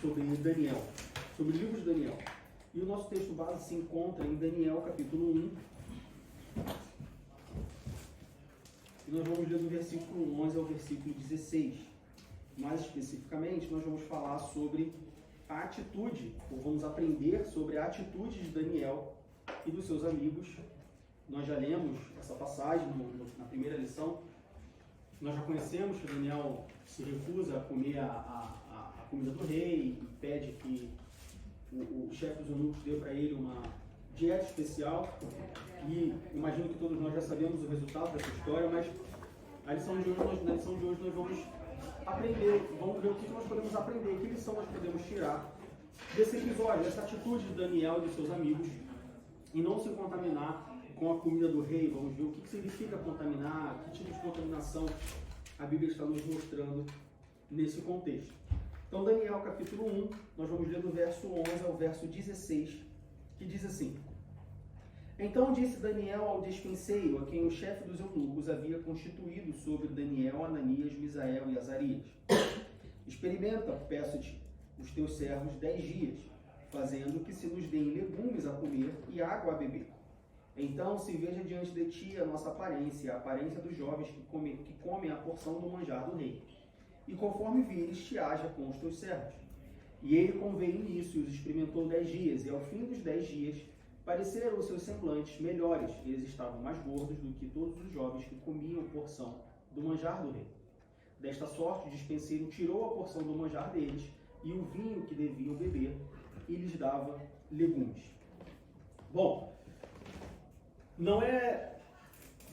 sobre Daniel, sobre o livro de Daniel. E o nosso texto base se encontra em Daniel, capítulo 1. E nós vamos ler do versículo 11 ao versículo 16. Mais especificamente, nós vamos falar sobre a atitude, ou vamos aprender sobre a atitude de Daniel e dos seus amigos. Nós já lemos essa passagem na primeira lição. Nós já conhecemos que Daniel se recusa a comer a comida do rei e pede que o chefe dos eunucos dê para ele uma dieta especial. E imagino que todos nós já sabemos o resultado dessa história, mas na lição de hoje nós vamos aprender, vamos ver o que nós podemos aprender, que lição nós podemos tirar desse episódio, dessa atitude de Daniel e de seus amigos, e não se contaminar com a comida do rei. Vamos ver o que significa contaminar, que tipo de contaminação a Bíblia está nos mostrando nesse contexto. Então, Daniel capítulo 1, nós vamos ler do verso 11 ao verso 16, que diz assim: Então disse Daniel ao despenseiro, a quem o chefe dos eunucos havia constituído sobre Daniel, Ananias, Misael e Azarias: Experimenta, peço-te, os teus servos 10 dias, fazendo que se nos deem legumes a comer e água a beber. Então se veja diante de ti a nossa aparência, a aparência dos jovens que comem a porção do manjar do rei. E conforme vires, te haja com os teus servos. E ele conveio nisso e os experimentou 10 dias, e ao fim dos 10 dias pareceram os seus semblantes melhores. Eles estavam mais gordos do que todos os jovens que comiam porção do manjar do rei. Desta sorte, o despenseiro tirou a porção do manjar deles e o vinho que deviam beber, e lhes dava legumes. Bom, não é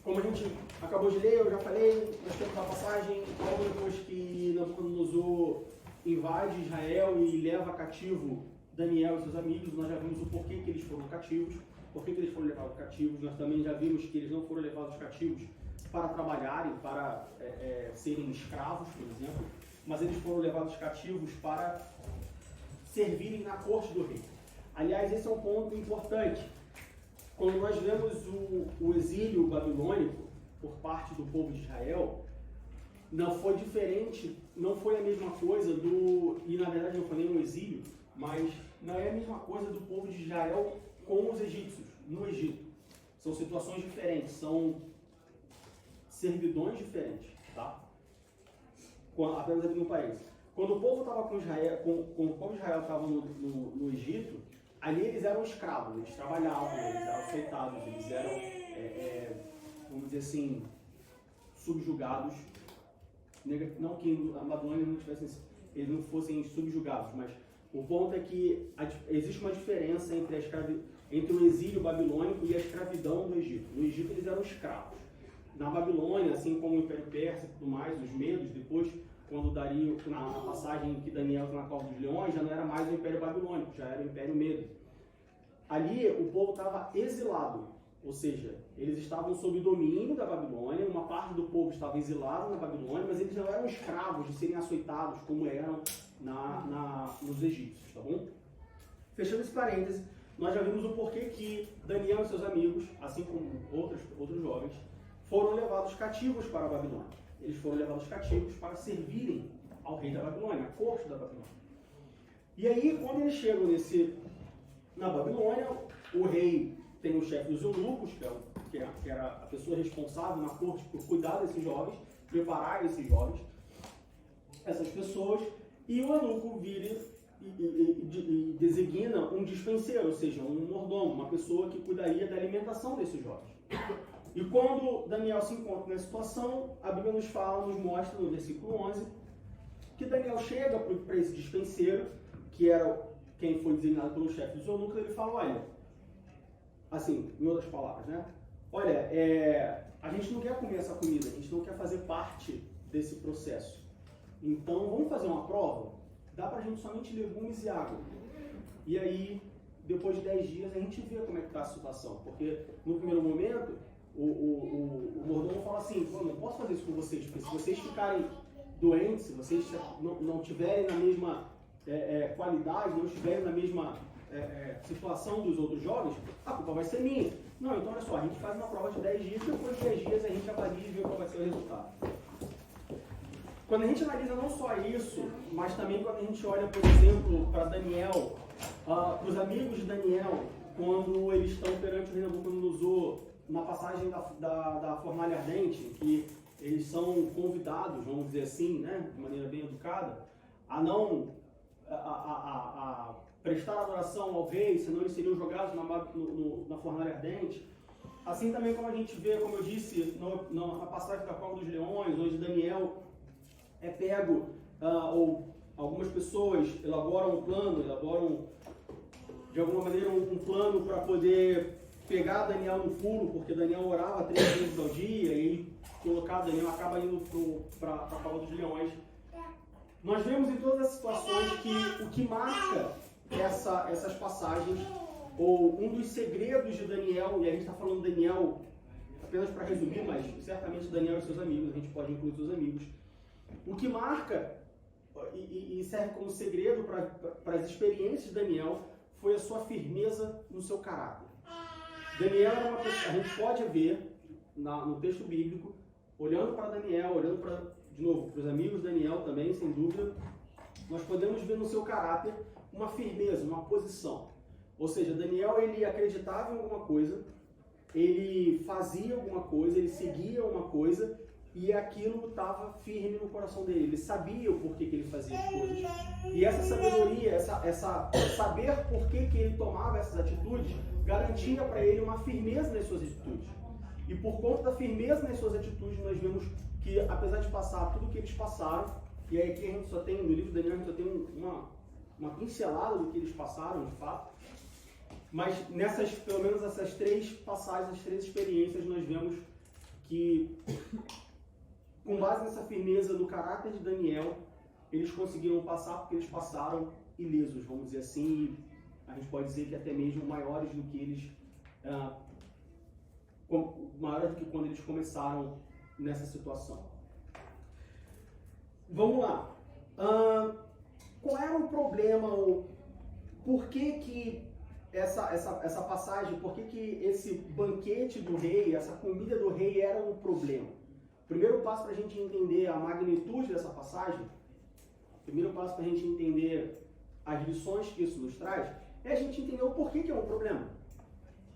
como a gente acabou de ler, eu já falei, nós temos a passagem logo depois que Nabucodonosor invade Israel e leva cativo Daniel e seus amigos. Nós já vimos o porquê que eles foram cativos, porquê que eles foram levados cativos. Nós também já vimos que eles não foram levados cativos para trabalharem, para serem escravos, por exemplo, mas eles foram levados cativos para servirem na corte do rei. Aliás, esse é um ponto importante. Quando nós vemos o exílio babilônico por parte do povo de Israel, não foi diferente, não foi a mesma coisa e na verdade não foi nem um exílio, mas não é a mesma coisa do povo de Israel com os egípcios, no Egito. São situações diferentes, são servidões diferentes, tá? Apenas aqui no país. Quando o povo estava com Israel, quando o povo de Israel estava no Egito, ali eles eram escravos, eles trabalhavam, eles eram aceitados, eles eram, vamos dizer assim, subjugados. Não que a Babilônia não tivesse, eles não fossem subjugados, mas o ponto é que existe uma diferença entre o exílio babilônico e a escravidão do Egito. No Egito eles eram escravos. Na Babilônia, assim como o Império Persa e tudo mais, os medos, depois, quando Dario, na passagem que Daniel está na cova dos leões, já não era mais o Império Babilônico, já era o Império Medo. Ali o povo estava exilado, ou seja, eles estavam sob domínio da Babilônia, uma parte do povo estava exilado na Babilônia, mas eles não eram escravos de serem açoitados como eram nos egípcios, tá bom? Fechando esse parêntese, nós já vimos o porquê que Daniel e seus amigos, assim como outros jovens, foram levados cativos para a Babilônia. Eles foram levados cativos para servirem ao rei da Babilônia, à corte da Babilônia. E aí, quando eles chegam na Babilônia, o rei tem o chefe dos eunucos, que era a pessoa responsável na corte por cuidar desses jovens, preparar esses jovens, essas pessoas, e o eunuco vira e designa um dispenseiro, ou seja, um mordomo, uma pessoa que cuidaria da alimentação desses jovens. E quando Daniel se encontra nessa situação, a Bíblia nos mostra no versículo 11, que Daniel chega para esse dispenseiro, que era quem foi designado pelo chefe dos eunucos, ele fala: olha, assim, em outras palavras, né? Olha, a gente não quer comer essa comida, a gente não quer fazer parte desse processo. Então, vamos fazer uma prova? Dá pra gente somente legumes e água. E aí, depois de 10 dias, a gente vê como é que está a situação. Porque, no primeiro momento, o mordomo fala assim: eu não posso fazer isso com vocês, porque se vocês ficarem doentes, se vocês não tiverem na mesma qualidade, não estiverem na mesma situação dos outros jovens, a culpa vai ser minha. Não, então olha só, a gente faz uma prova de 10 dias, depois de 10 dias a gente avalia e vê qual vai ser o resultado. quando a gente analisa não só isso, mas também quando a gente olha, por exemplo, para Daniel, para os amigos de Daniel, quando eles estão perante o rei Nabucodonosor, na passagem da fornalha ardente, que eles são convidados, vamos dizer assim, né, de maneira bem educada, a não a prestar adoração ao rei, senão eles seriam jogados na fornalha ardente. Assim também como a gente vê, como eu disse, na passagem da Cova dos Leões, onde Daniel é pego, ou algumas pessoas elaboram de alguma maneira um plano para poder pegar Daniel no furo, porque Daniel orava 3 vezes ao dia, e colocar Daniel acaba indo para a Cova dos Leões. Nós vemos em todas as situações que o que marca essas passagens, ou um dos segredos de Daniel, e a gente está falando de Daniel apenas para resumir, mas certamente Daniel e seus amigos, a gente pode incluir seus amigos. O que marca e serve como segredo para as experiências de Daniel foi a sua firmeza no seu caráter. Daniel era uma pessoa, a gente pode ver no texto bíblico, olhando para Daniel, olhando de novo para os amigos de Daniel também, sem dúvida, nós podemos ver no seu caráter uma firmeza, uma posição. Ou seja, Daniel, ele acreditava em alguma coisa, ele fazia alguma coisa, ele seguia uma coisa, e aquilo estava firme no coração dele. Ele sabia o porquê que ele fazia as coisas. E essa sabedoria, essa saber por que ele tomava essas atitudes, garantia para ele uma firmeza nas suas atitudes. E por conta da firmeza nas suas atitudes, nós vemos que, apesar de passar tudo o que eles passaram, e aí aqui a gente só tem, no livro de Daniel, a gente só tem uma pincelada do que eles passaram, de fato. Mas pelo menos essas 3 passagens, as 3 experiências, nós vemos que, com base nessa firmeza no caráter de Daniel, eles conseguiram passar porque eles passaram ilesos, vamos dizer assim. A gente pode dizer que até mesmo maiores do que eles, maiores do que quando eles começaram nessa situação. Vamos lá. Qual era o problema, ou por que essa passagem, por que esse banquete do rei, essa comida do rei era um problema? O primeiro passo para a gente entender a magnitude dessa passagem, o primeiro passo para a gente entender as lições que isso nos traz, é a gente entender o porquê que é um problema.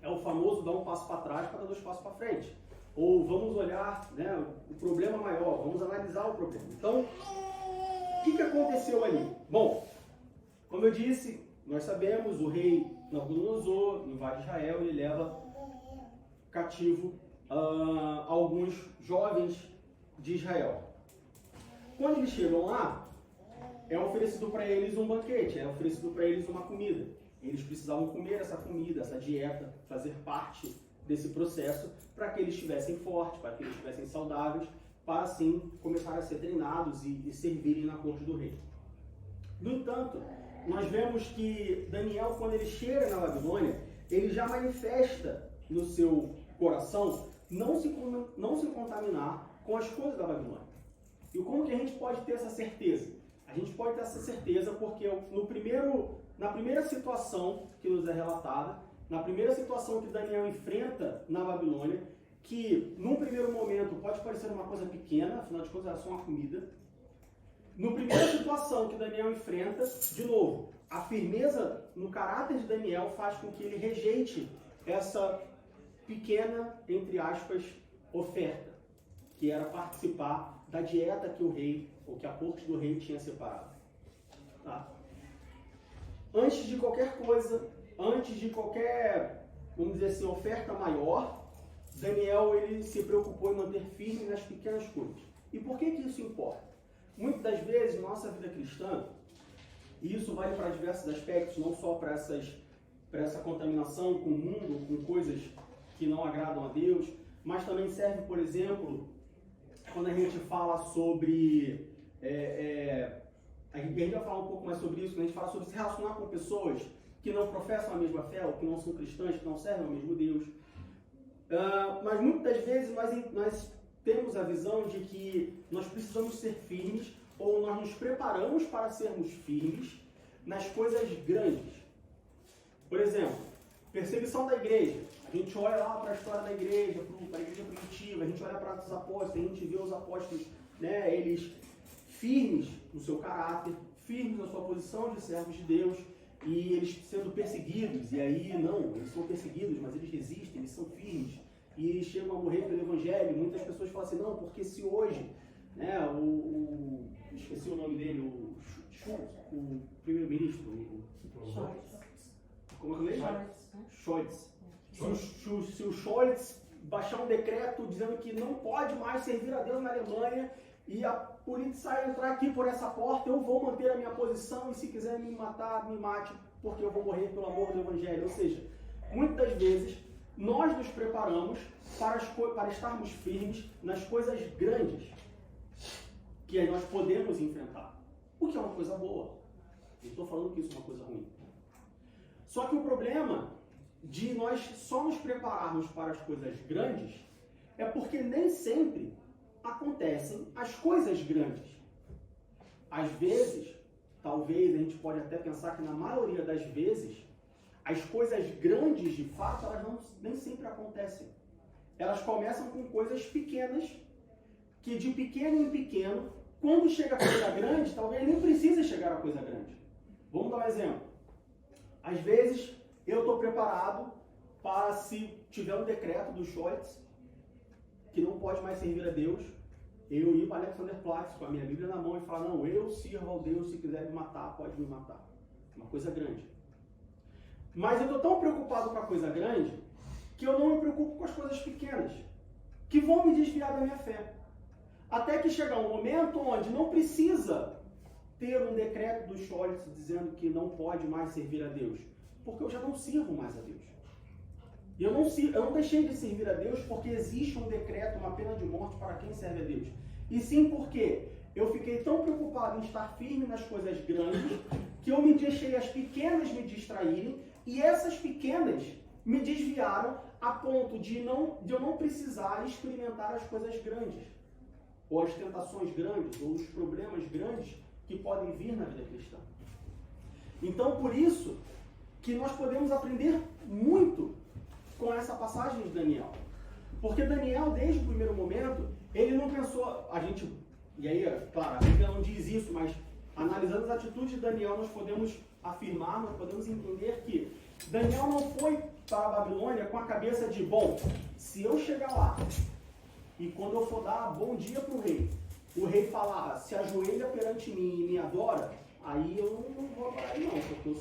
É o famoso dar um passo para trás para dar 2 passos para frente. Ou vamos olhar, né, o problema maior, vamos analisar o problema. Então, o que aconteceu ali? Bom, como eu disse, nós sabemos, o rei Nabucodonosor invade Israel e leva cativo alguns jovens de Israel. Quando eles chegam lá, é oferecido para eles um banquete, é oferecido para eles uma comida. Eles precisavam comer essa comida, essa dieta, fazer parte desse processo para que eles estivessem fortes, para que eles estivessem saudáveis, para assim começar a ser treinados e servirem na corte do rei. No entanto, nós vemos que Daniel, quando ele chega na Babilônia, ele já manifesta no seu coração não se contaminar com as coisas da Babilônia. E como que a gente pode ter essa certeza? A gente pode ter essa certeza porque na primeira situação que nos é relatada, na primeira situação que Daniel enfrenta na Babilônia, que num primeiro momento pode parecer uma coisa pequena, afinal de contas era só uma comida. No primeira situação que Daniel enfrenta, de novo, a firmeza no caráter de Daniel faz com que ele rejeite essa pequena, entre aspas, oferta, que era participar da dieta que o rei, ou que a corte do rei tinha separado. Tá? Antes de qualquer coisa, antes de qualquer, vamos dizer assim, oferta maior, Daniel ele se preocupou em manter firme nas pequenas coisas. E por que isso importa? Muitas das vezes, na nossa vida cristã, e isso vale para diversos aspectos, não só para essa contaminação com o mundo, com coisas que não agradam a Deus, mas também serve, por exemplo, quando a gente fala sobre... a gente vai falar um pouco mais sobre isso, quando a gente fala sobre se relacionar com pessoas que não professam a mesma fé, ou que não são cristãs, que não servem ao mesmo Deus. Mas muitas das vezes nós temos a visão de que nós precisamos ser firmes, ou nós nos preparamos para sermos firmes nas coisas grandes. Por exemplo, perseguição da igreja. A gente olha lá para a história da igreja, para a igreja primitiva, a gente olha para os apóstolos, a gente vê os apóstolos, né, eles firmes no seu caráter, firmes na sua posição de servos de Deus, e eles sendo perseguidos, e aí não, eles são perseguidos, mas eles resistem, eles são firmes, e eles chegam a morrer pelo Evangelho. Muitas pessoas falam assim, não, porque se hoje, né, esqueci o nome dele, o primeiro-ministro, como é que ele é? Scholz. Se o Scholz baixar um decreto dizendo que não pode mais servir a Deus na Alemanha, e a polícia entrar aqui por essa porta, eu vou manter a minha posição, e se quiser me matar, me mate, porque eu vou morrer pelo amor do Evangelho. Ou seja, muitas vezes nós nos preparamos para estarmos firmes nas coisas grandes que nós podemos enfrentar, o que é uma coisa boa. Não estou falando que isso é uma coisa ruim. Só que o problema de nós só nos prepararmos para as coisas grandes é porque nem sempre acontecem as coisas grandes. Às vezes, talvez a gente pode até pensar que na maioria das vezes, as coisas grandes de fato, elas nem sempre acontecem. Elas começam com coisas pequenas, que de pequeno em pequeno, quando chega a coisa grande, talvez nem precise chegar a coisa grande. Vamos dar um exemplo. Às vezes, eu estou preparado para, se tiver um decreto do Scholz, que não pode mais servir a Deus, eu ir para Alexanderplatz com a minha Bíblia na mão e falar, não, eu sirvo ao Deus, se quiser me matar, pode me matar. Uma coisa grande. Mas eu estou tão preocupado com a coisa grande, que eu não me preocupo com as coisas pequenas, que vão me desviar da minha fé. Até que chegar um momento onde não precisa ter um decreto do Scholz dizendo que não pode mais servir a Deus, porque eu já não sirvo mais a Deus. E eu não deixei de servir a Deus porque existe um decreto, uma pena de morte para quem serve a Deus. E sim porque eu fiquei tão preocupado em estar firme nas coisas grandes que eu me deixei as pequenas me distraírem, e essas pequenas me desviaram a ponto de eu não precisar experimentar as coisas grandes, ou as tentações grandes, ou os problemas grandes que podem vir na vida cristã. Então, por isso que nós podemos aprender muito com essa passagem de Daniel. Porque Daniel, desde o primeiro momento, ele não pensou, e aí, claro, a Bíblia não diz isso, mas analisando as atitudes de Daniel, nós podemos afirmar, nós podemos entender que Daniel não foi para a Babilônia com a cabeça de, bom, se eu chegar lá, e quando eu for dar bom dia para o rei falar, se ajoelha perante mim e me adora, aí eu não vou para aí não, porque eu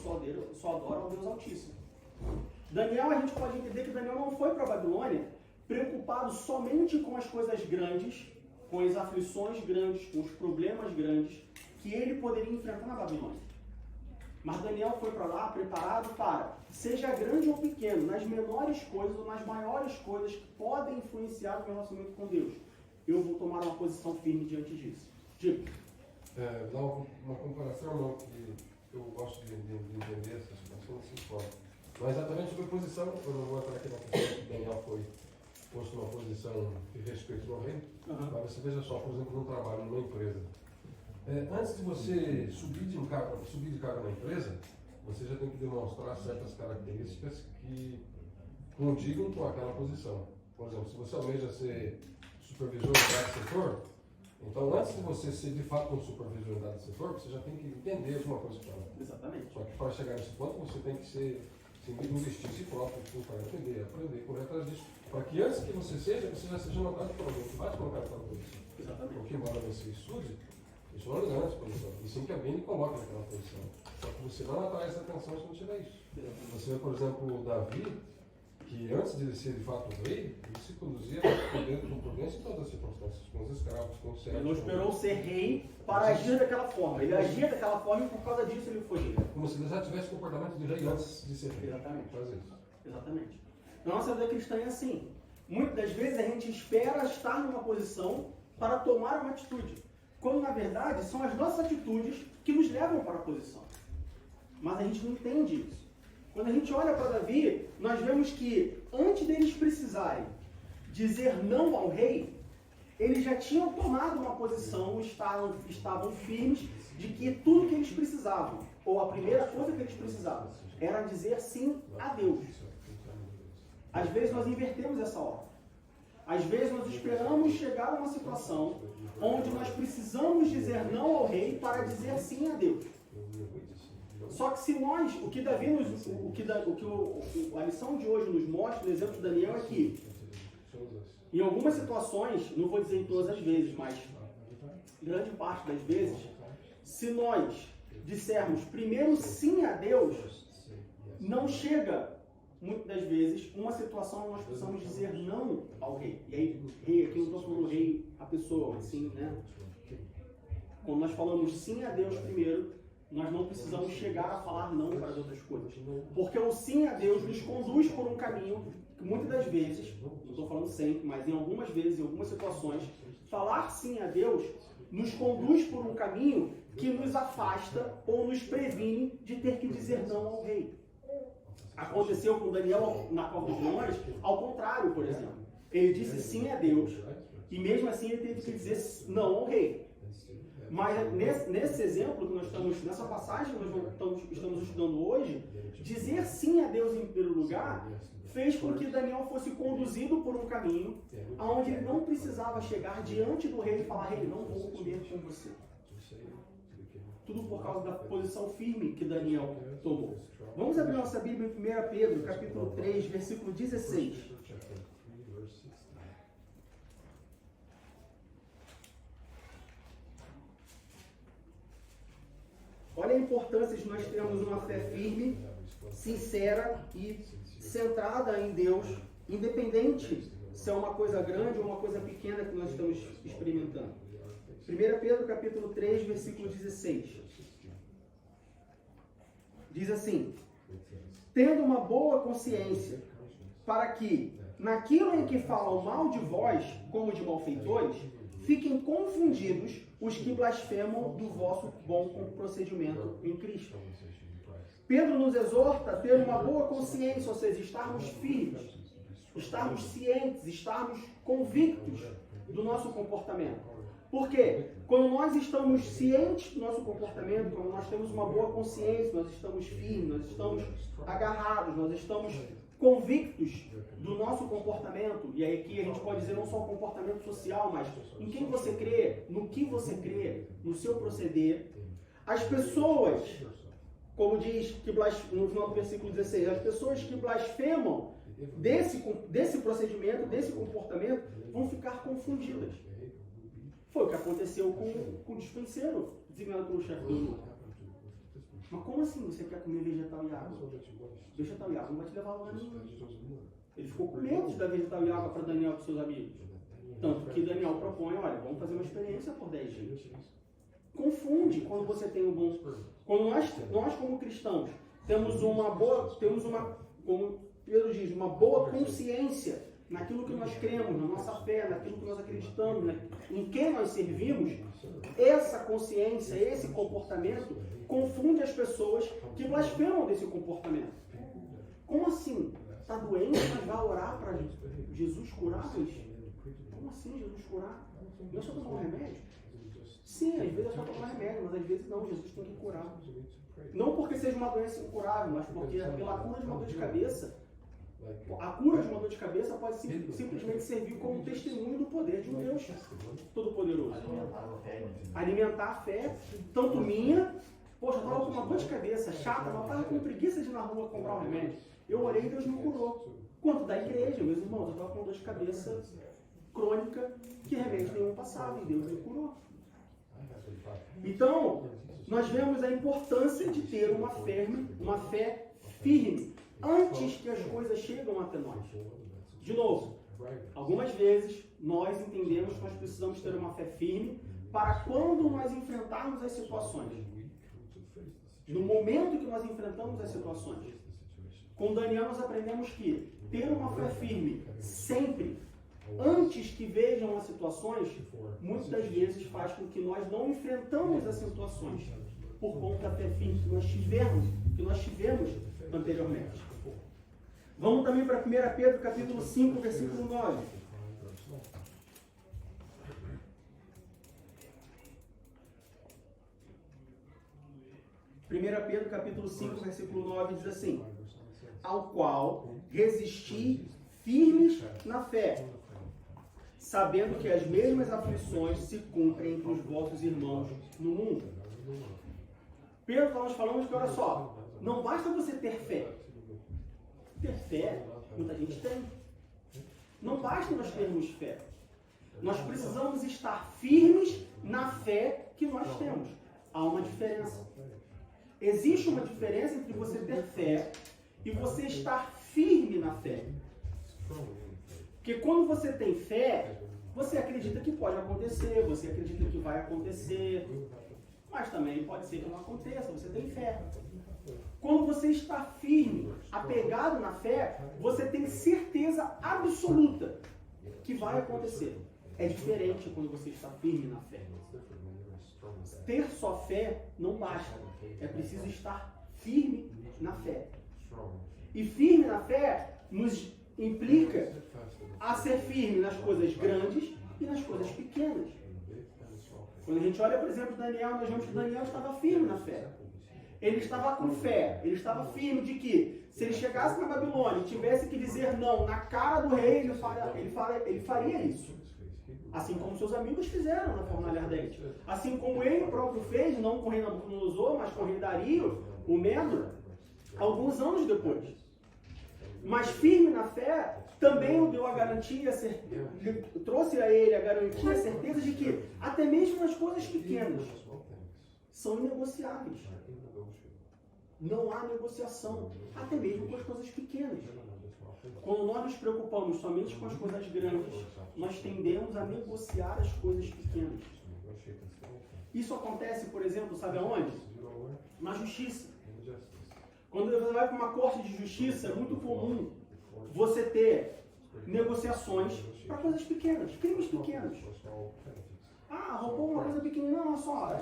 só adoro ao Deus Altíssimo. Daniel, a gente pode entender que Daniel não foi para a Babilônia preocupado somente com as coisas grandes, com as aflições grandes, com os problemas grandes que ele poderia enfrentar na Babilônia. Mas Daniel foi para lá preparado para, seja grande ou pequeno, nas menores coisas ou nas maiores coisas que podem influenciar o meu relacionamento com Deus, eu vou tomar uma posição firme diante disso. Digo. Dá uma comparação não, que eu gosto de entender essa situação dessa forma. Não é exatamente sobre posição, eu não vou entrar aqui na questão que Daniel foi posto numa posição de respeito ao rei, mas você veja só, por exemplo, num trabalho, numa empresa. Antes de você subir de cargo na empresa, você já tem que demonstrar certas características que condigam com aquela posição. Por exemplo, se você almeja ser supervisor em dado setor, então antes de você ser de fato um supervisor em dado setor, você já tem que entender alguma coisa para ela. Exatamente. Só que para chegar nesse ponto, você tem que ser investir em si próprio, para aprender, correr atrás disso. Para que antes que você já seja notado por alguém que vai te colocar naquela posição. Exatamente. Porque embora você estude, isso não é antes posição. E sim que alguém lhe coloque naquela posição. Só que você não atrai essa atenção se não tiver isso. Você vê, por exemplo, Davi, que antes de ele ser de fato rei, ele se conduzia com prudência em todas as circunstâncias, com os escravos, com os servos. Ele não esperou ser rei para agir daquela forma. Ele agia daquela forma e por causa disso ele foi rei. Como se ele já tivesse comportamento de rei antes de ser rei. Exatamente. Faz isso. Exatamente. Na nossa vida cristã é assim. Muitas das vezes a gente espera estar numa posição para tomar uma atitude, quando na verdade são as nossas atitudes que nos levam para a posição. Mas a gente não entende isso. Quando a gente olha para Davi, nós vemos que antes deles precisarem dizer não ao rei, eles já tinham tomado uma posição, estavam firmes de que tudo que eles precisavam, ou a primeira coisa que eles precisavam, era dizer sim a Deus. Às vezes nós invertemos essa ordem. Às vezes nós esperamos chegar a uma situação onde nós precisamos dizer não ao rei para dizer sim a Deus. Só que se nós, a lição de hoje nos mostra, no exemplo de Daniel, é que em algumas situações, não vou dizer em todas as vezes, mas grande parte das vezes, se nós dissermos primeiro sim a Deus, não chega, muitas das vezes, uma situação onde nós precisamos dizer não ao rei. E aí, rei, aqui não estou falando rei, a pessoa, assim, né? Quando nós falamos sim a Deus primeiro, nós não precisamos chegar a falar não para as outras coisas. Porque o sim a Deus nos conduz por um caminho que muitas das vezes, não estou falando sempre, mas em algumas vezes, em algumas situações, falar sim a Deus nos conduz por um caminho que nos afasta ou nos previne de ter que dizer não ao rei. Aconteceu com Daniel na cova dos leões, ao contrário, por exemplo. Ele disse sim a Deus e mesmo assim ele teve que dizer não ao rei. Mas nesse exemplo que nós estamos, nessa passagem que nós estamos estudando hoje, dizer sim a Deus em primeiro lugar fez com que Daniel fosse conduzido por um caminho onde ele não precisava chegar diante do rei e falar: rei, não vou comer com você. Tudo por causa da posição firme que Daniel tomou. Vamos abrir nossa Bíblia em 1 Pedro, capítulo 3, versículo 16. Olha a importância de nós termos uma fé firme, sincera e centrada em Deus, independente se é uma coisa grande ou uma coisa pequena que nós estamos experimentando. 1 Pedro capítulo 3, versículo 16. Diz assim: tendo uma boa consciência, para que, naquilo em que falam mal de vós, como de malfeitores, fiquem confundidos os que blasfemam do vosso bom procedimento em Cristo. Pedro nos exorta a ter uma boa consciência, ou seja, estarmos firmes, estarmos cientes, estarmos convictos do nosso comportamento. Por quê? Quando nós estamos cientes do nosso comportamento, quando nós temos uma boa consciência, nós estamos firmes, nós estamos agarrados, nós estamos convictos do nosso comportamento, e aí aqui a gente pode dizer não só o comportamento social, mas em quem você crê, no que você crê, no seu proceder. As pessoas, como diz que no final do versículo 16, as pessoas que blasfemam desse procedimento, desse comportamento, vão ficar confundidas. Foi o que aconteceu com o dispenseiro, designado pelo chefe do grupo. Mas como assim você quer comer vegetal e água? Vegetal e água não vai te levar a lugar nenhum. Ele ficou com medo de dar vegetal e água para Daniel e para seus amigos. Tanto que Daniel propõe: olha, vamos fazer uma experiência por 10 dias. Confunde quando você tem um bom... Quando nós como cristãos temos como Pedro diz, uma boa consciência naquilo que nós cremos, na nossa fé, naquilo que nós acreditamos, em quem nós servimos, essa consciência, esse comportamento confunde as pessoas que blasfemam desse comportamento. Como assim? Está doente, mas vai orar para Jesus curar? Como assim Jesus curar? Não é só tomar um remédio? Sim, às vezes é só tomar remédio, mas às vezes não, Jesus tem que curar. Não porque seja uma doença incurável, mas porque pela cura de uma dor de cabeça, a cura de uma dor de cabeça pode simplesmente servir como testemunho do poder de um Deus Todo-Poderoso. Alimentar a fé, tanto minha, poxa, eu estava com uma dor de cabeça chata, mas eu estava com preguiça de ir na rua comprar um remédio. Eu orei e Deus me curou. Quanto da igreja, meus irmãos, eu estava com uma dor de cabeça crônica, que remédio nenhum passava e Deus me curou. Então, nós vemos a importância de ter uma fé firme, antes que as coisas chegam até nós. De novo, algumas vezes nós entendemos que nós precisamos ter uma fé firme para quando nós enfrentarmos as situações. No momento que nós enfrentamos as situações. Com Daniel nós aprendemos que ter uma fé firme sempre, antes que vejam as situações, muitas das vezes faz com que nós não enfrentamos as situações por conta da fé firme que nós tivemos anteriormente. Vamos também para 1 Pedro capítulo 5, versículo 9. 1 Pedro capítulo 5, versículo 9 diz assim: ao qual resisti firmes na fé, sabendo que as mesmas aflições se cumprem entre os vossos irmãos no mundo. Pedro está nos falando que, olha só, não basta você ter fé. Ter fé, muita gente tem. Não basta nós termos fé. Nós precisamos estar firmes na fé que nós temos. Há uma diferença. Existe uma diferença entre você ter fé e você estar firme na fé. Porque quando você tem fé, você acredita que pode acontecer, você acredita que vai acontecer, mas também pode ser que não aconteça, você tem fé. Quando você está firme, apegado na fé, você tem certeza absoluta que vai acontecer. É diferente quando você está firme na fé. Ter só fé não basta. É preciso estar firme na fé. E firme na fé nos implica a ser firme nas coisas grandes e nas coisas pequenas. Quando a gente olha, por exemplo, Daniel, nós vemos que Daniel estava firme na fé. Ele estava com fé, ele estava firme de que se ele chegasse na Babilônia e tivesse que dizer não na cara do rei, ele faria isso. Assim como seus amigos fizeram na fornalha ardente. Assim como ele próprio fez, não com o rei Nabucodonosor, mas com o rei Dario, o Medo, alguns anos depois. Mas firme na fé, também o deu a garantia, trouxe a ele a garantia, a certeza de que até mesmo nas coisas pequenas são inegociáveis. Não há negociação, até mesmo com as coisas pequenas. Quando nós nos preocupamos somente com as coisas grandes, nós tendemos a negociar as coisas pequenas. Isso acontece, por exemplo, sabe aonde? Na justiça. Quando você vai para uma corte de justiça, é muito comum você ter negociações para coisas pequenas, crimes pequenos. Ah, roubou uma coisa pequena, não, só,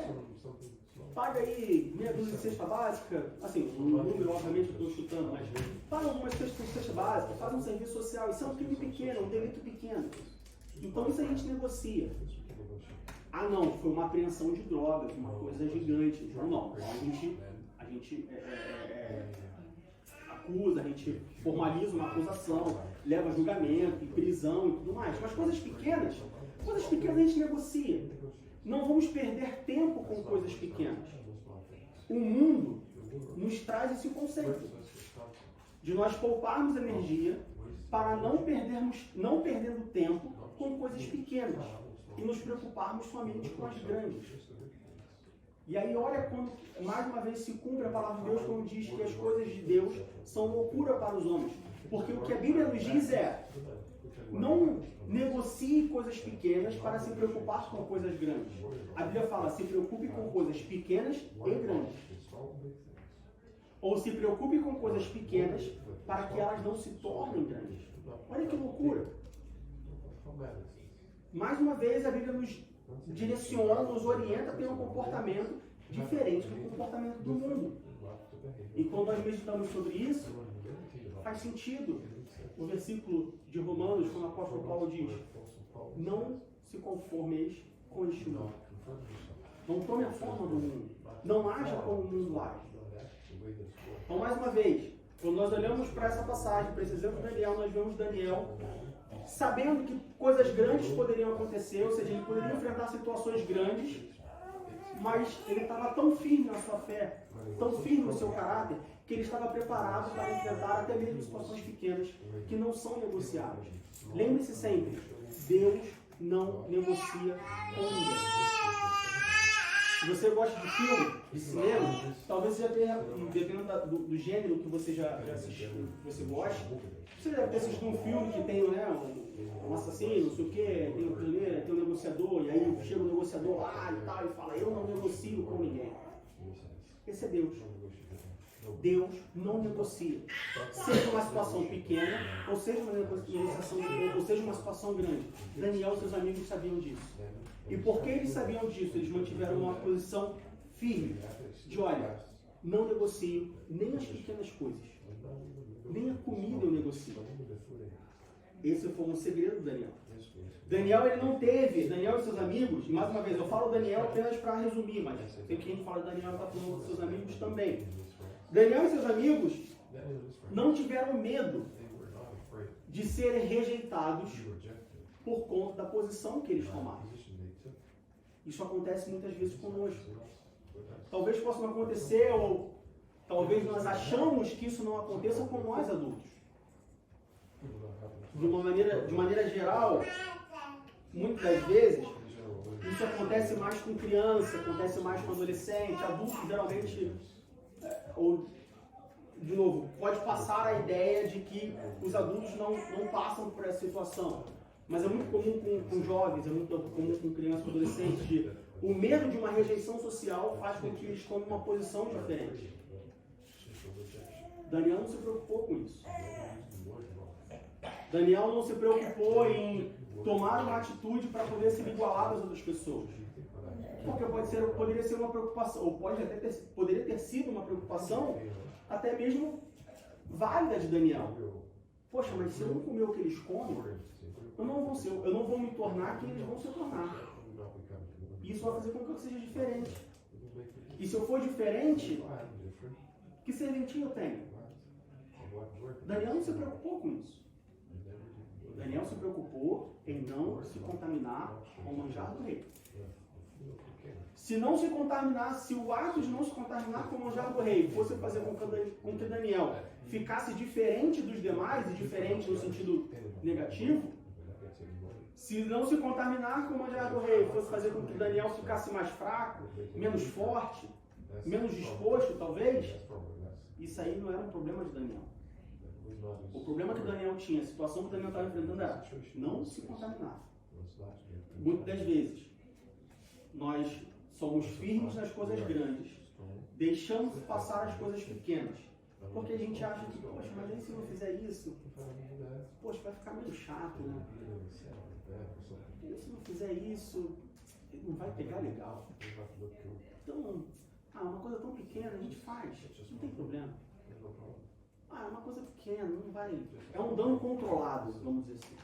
paga aí meia dúzia de cesta básica, assim, um número obviamente eu estou chutando, mas paga algumas cesta básica, faz um serviço social, isso é um crime pequeno, um delito pequeno. Então isso a gente negocia. Ah não, foi uma apreensão de drogas, uma coisa gigante. Então não, a gente acusa, a gente formaliza uma acusação, leva a julgamento, prisão e tudo mais. Mas coisas pequenas a gente negocia. Não vamos perder tempo com coisas pequenas. O mundo nos traz esse conceito de nós pouparmos energia para não perdendo tempo com coisas pequenas e nos preocuparmos somente com as grandes. E aí olha quando, mais uma vez, se cumpre a palavra de Deus quando diz que as coisas de Deus são loucura para os homens. Porque o que a Bíblia nos diz é: não negocie coisas pequenas para se preocupar com coisas grandes. A Bíblia fala: se preocupe com coisas pequenas e grandes. Ou se preocupe com coisas pequenas para que elas não se tornem grandes. Olha que loucura. Mais uma vez, a Bíblia nos direciona, nos orienta a ter um comportamento diferente do comportamento do mundo. E quando nós meditamos sobre isso, faz sentido o versículo de Romanos, quando o apóstolo Paulo diz: não se conformeis com este mundo. Não tome a forma do mundo. Não haja como o mundo age. Então, mais uma vez, quando nós olhamos para essa passagem, para esse exemplo de Daniel, nós vemos Daniel sabendo que coisas grandes poderiam acontecer, ou seja, ele poderia enfrentar situações grandes, mas ele estava tão firme na sua fé, tão firme no seu caráter, que ele estava preparado para enfrentar até mesmo situações pequenas que não são negociáveis. Lembre-se sempre, Deus não negocia com ninguém. Se você gosta de filme, de cinema, talvez você já tenha, dependendo do gênero que você já assistiu, que você gosta, você deve ter assistido um filme que tem, né, um assassino, não sei o quê, tem o primeiro, tem o negociador, e aí chega o negociador lá e tal, e fala: eu não negocio com ninguém. Esse é Deus. Deus não negocia. Seja uma situação pequena, ou seja uma negociação, ou seja uma situação grande. Daniel e seus amigos sabiam disso. E porque eles sabiam disso, eles mantiveram uma posição firme de: olha, não negocio nem as pequenas coisas, nem a comida eu negocio. Esse foi um segredo do Daniel. Daniel e seus amigos, e mais uma vez, eu falo Daniel apenas para resumir, mas tem quem fala Daniel está falando dos seus amigos também. Daniel e seus amigos não tiveram medo de serem rejeitados por conta da posição que eles tomaram. Isso acontece muitas vezes conosco. Talvez possa não acontecer, ou talvez nós achamos que isso não aconteça com nós adultos. De maneira geral, muitas das vezes, isso acontece mais com criança, acontece mais com adolescente, adultos geralmente, ou, de novo, pode passar a ideia de que os adultos não passam por essa situação. Mas é muito comum com jovens, é muito comum com crianças e adolescentes, o medo de uma rejeição social faz com que eles tomem uma posição diferente. Daniel não se preocupou com isso. Daniel não se preocupou em tomar uma atitude para poder se igualar às outras pessoas. Porque poderia ser uma preocupação, ou poderia ter sido uma preocupação até mesmo válida de Daniel. Poxa, mas se eu não comer o que eles comem, eu não vou me tornar quem eles vão se tornar. Isso vai fazer com que eu seja diferente. E se eu for diferente, que serventia eu tenho? Daniel não se preocupou com isso. Daniel se preocupou em não se contaminar com o manjar do rei. Se não se contaminar, se o ato de não se contaminar com o manjar do rei fosse fazer com que Daniel ficasse diferente dos demais, e diferente no sentido negativo, se não se contaminar com o manjar do rei fosse fazer com que Daniel ficasse mais fraco, menos forte, menos disposto, talvez, isso aí não era um problema de Daniel. O problema que Daniel tinha, a situação que Daniel estava enfrentando era não se contaminar. Muitas das vezes, nós somos firmes nas coisas grandes, deixamos passar as coisas pequenas, porque a gente acha que, poxa, mas aí se eu não fizer isso, poxa, vai ficar meio chato, né? Se não fizer isso, não vai pegar legal. Então, uma coisa tão pequena, a gente faz, não tem problema. É uma coisa pequena, não vai... É um dano controlado, vamos dizer assim.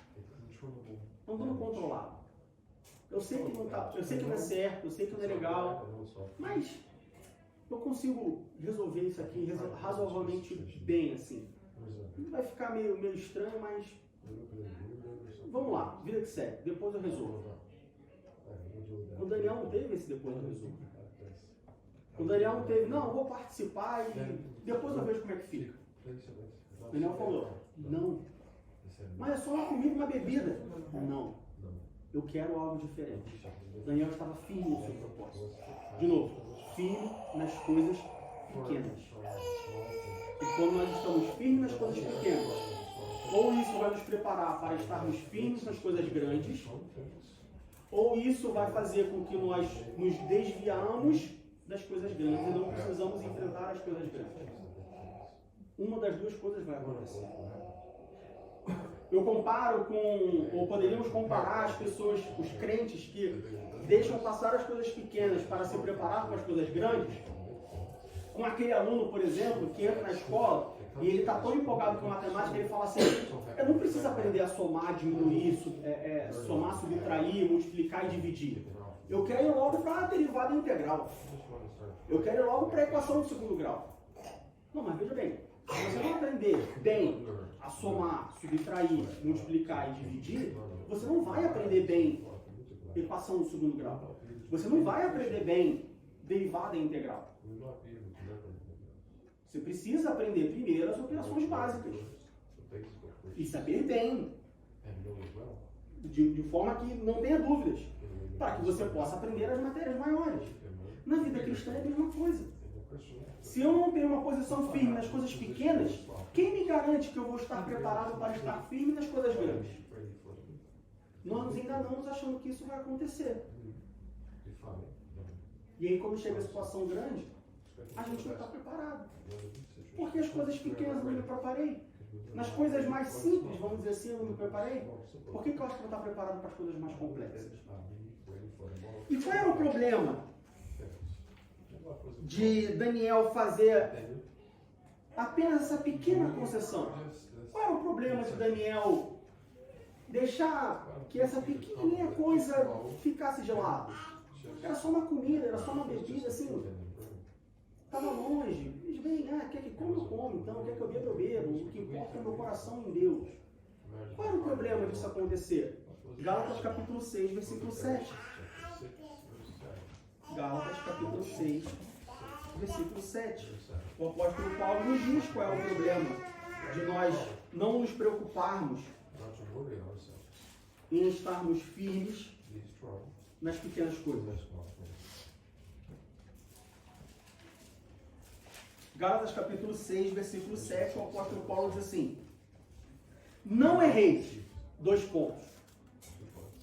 É um dano controlado. Eu sei que não tá, eu sei que não é certo, eu sei que não é legal, mas eu consigo resolver isso aqui razoavelmente bem, assim. Vai ficar meio estranho, mas vamos lá, vida que segue, depois eu resolvo. O Daniel não teve esse depois eu resolvo. O Daniel não teve, não, eu vou participar e depois eu vejo como é que fica. O Daniel falou, não, mas é só uma comida e uma bebida. Não, eu quero algo diferente. O Daniel estava firme no seu propósito. De novo, firme nas coisas pequenas. E quando nós estamos firmes nas coisas pequenas, ou isso vai nos preparar para estarmos firmes nas coisas grandes, ou isso vai fazer com que nós nos desviamos das coisas grandes e não precisamos enfrentar as coisas grandes. Uma das duas coisas vai acontecer. Eu comparo com, ou poderíamos comparar as pessoas, os crentes que deixam passar as coisas pequenas para se preparar para as coisas grandes, com aquele aluno, por exemplo, que entra na escola e ele está tão empolgado com matemática que ele fala assim, eu não preciso aprender a somar, diminuir, somar, subtrair, multiplicar e dividir. Eu quero ir logo para a derivada integral. Eu quero ir logo para a equação do segundo grau. Não, mas veja bem, se você não aprender bem a somar, subtrair, multiplicar e dividir, você não vai aprender bem equação do segundo grau. Você não vai aprender bem derivada integral. Você precisa aprender primeiro as operações básicas e saber bem, de forma que não tenha dúvidas, para que você possa aprender as matérias maiores. Na vida cristã é a mesma coisa. Se eu não tenho uma posição firme nas coisas pequenas, quem me garante que eu vou estar preparado para estar firme nas coisas grandes? Nós nos enganamos achando que isso vai acontecer. E aí, quando chega a situação grande, a gente não está preparado. Porque as coisas pequenas eu não me preparei. Nas coisas mais simples, vamos dizer assim, eu não me preparei. Por que eu acho que eu vou estar preparado para as coisas mais complexas? E qual era o problema de Daniel fazer apenas essa pequena concessão? Qual era o problema de Daniel deixar que essa pequenininha coisa ficasse de lado? Era só uma comida, era só uma bebida, assim, estava longe. Eles vêm, quer que come, eu como, então, quer que eu bebo, eu bebo. O que importa é o meu coração em Deus. Qual era o problema disso acontecer? Gálatas capítulo 6, versículo 7. Gálatas capítulo 6, versículo 7. O apóstolo Paulo nos diz qual é o problema de nós não nos preocuparmos em estarmos firmes nas pequenas coisas. Gálatas capítulo 6, versículo 7, o apóstolo Paulo diz assim: não erreis, dois pontos.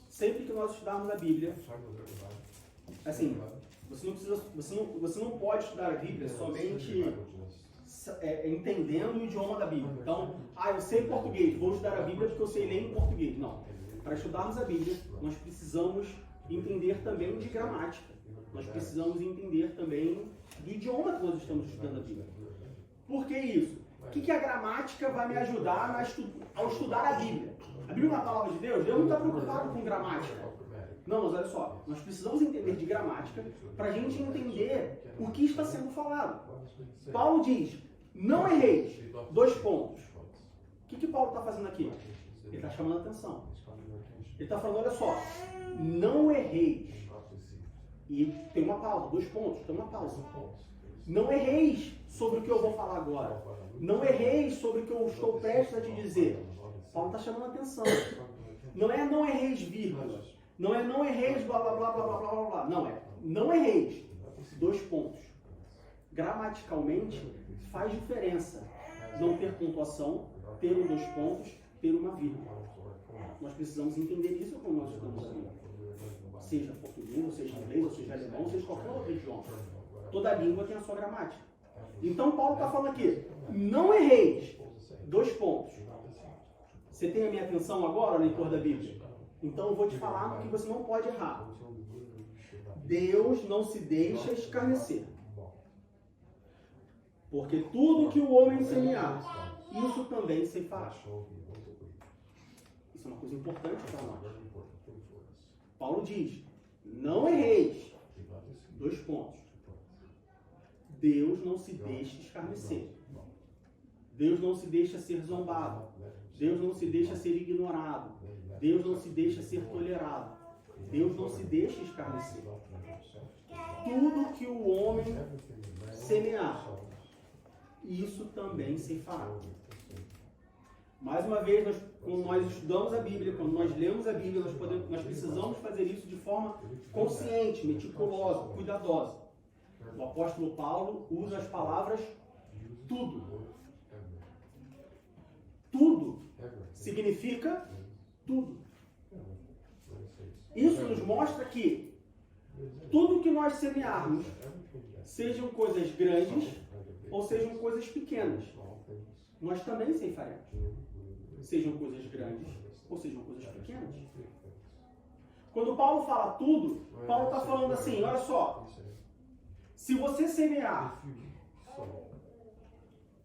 Sempre que nós estudarmos a Bíblia, assim, você não pode estudar a Bíblia somente entendendo o idioma da Bíblia. Então, eu sei português, vou estudar a Bíblia porque eu sei ler em português. Não. Para estudarmos a Bíblia, nós precisamos entender também de gramática. Nós precisamos entender também do idioma que nós estamos estudando a Bíblia. Por que isso? O que a gramática vai me ajudar ao estudar a Bíblia? A Bíblia é uma palavra de Deus? Deus não está preocupado com gramática. Não, mas olha só, nós precisamos entender de gramática para a gente entender o que está sendo falado. Paulo diz, não erreis, dois pontos. O que Paulo está fazendo aqui? Ele está chamando a atenção. Ele está falando, olha só, não erreis. E tem uma pausa, dois pontos, tem uma pausa. Não erreis sobre o que eu vou falar agora. Não erreis sobre o que eu estou prestes a te dizer. Paulo está chamando a atenção. Não é não erreis, vírgula. Não é não erreis, blá, blá, blá, blá, blá, blá, blá. Não é não erreis. Dois pontos. Gramaticalmente, faz diferença não ter pontuação, ter dois pontos, ter uma vírgula. Nós precisamos entender isso quando nós estudamos a Bíblia. Seja português, ou seja inglês, ou seja alemão, ou seja qualquer outro idioma. Toda língua tem a sua gramática. Então Paulo está falando aqui, não erreis. Dois pontos. Você tem a minha atenção agora, leitor da Bíblia? Então eu vou te falar que você não pode errar. Deus não se deixa escarnecer. Porque tudo que o homem semear, isso também se fará. Isso é uma coisa importante para nós. Paulo diz, não erreis. Dois pontos. Deus não se deixa escarnecer. Deus não se deixa ser zombado. Deus não se deixa ser ignorado. Deus não se deixa ser tolerado. Deus não se deixa escarnecer. Tudo que o homem semear, isso também se fará. Mais uma vez, quando nós estudamos a Bíblia, quando nós lemos a Bíblia, nós precisamos fazer isso de forma consciente, meticulosa, cuidadosa. O apóstolo Paulo usa as palavras tudo. Tudo significa tudo. Isso nos mostra que tudo que nós semearmos, sejam coisas grandes ou sejam coisas pequenas, nós também ceifaremos. Sejam coisas grandes ou sejam coisas pequenas. Quando Paulo fala tudo, Paulo está falando assim, olha só, se você semear,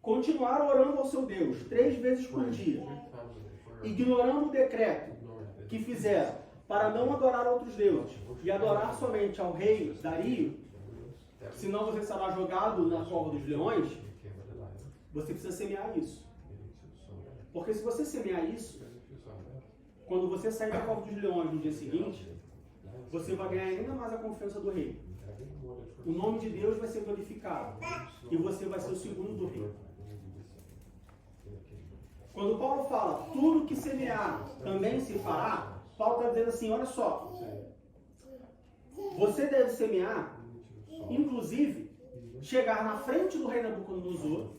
continuar orando ao seu Deus 3 vezes por dia, ignorando o decreto que fizeram para não adorar outros deuses e adorar somente ao rei Dario, senão você será jogado na cova dos leões, você precisa semear isso. Porque se você semear isso, quando você sair da cova dos leões no dia seguinte, você vai ganhar ainda mais a confiança do rei. O nome de Deus vai ser glorificado e você vai ser o segundo do rei. Quando Paulo fala, tudo que semear também se fará, Paulo está dizendo assim, olha só, você deve semear, inclusive, chegar na frente do rei Nabucodonosor,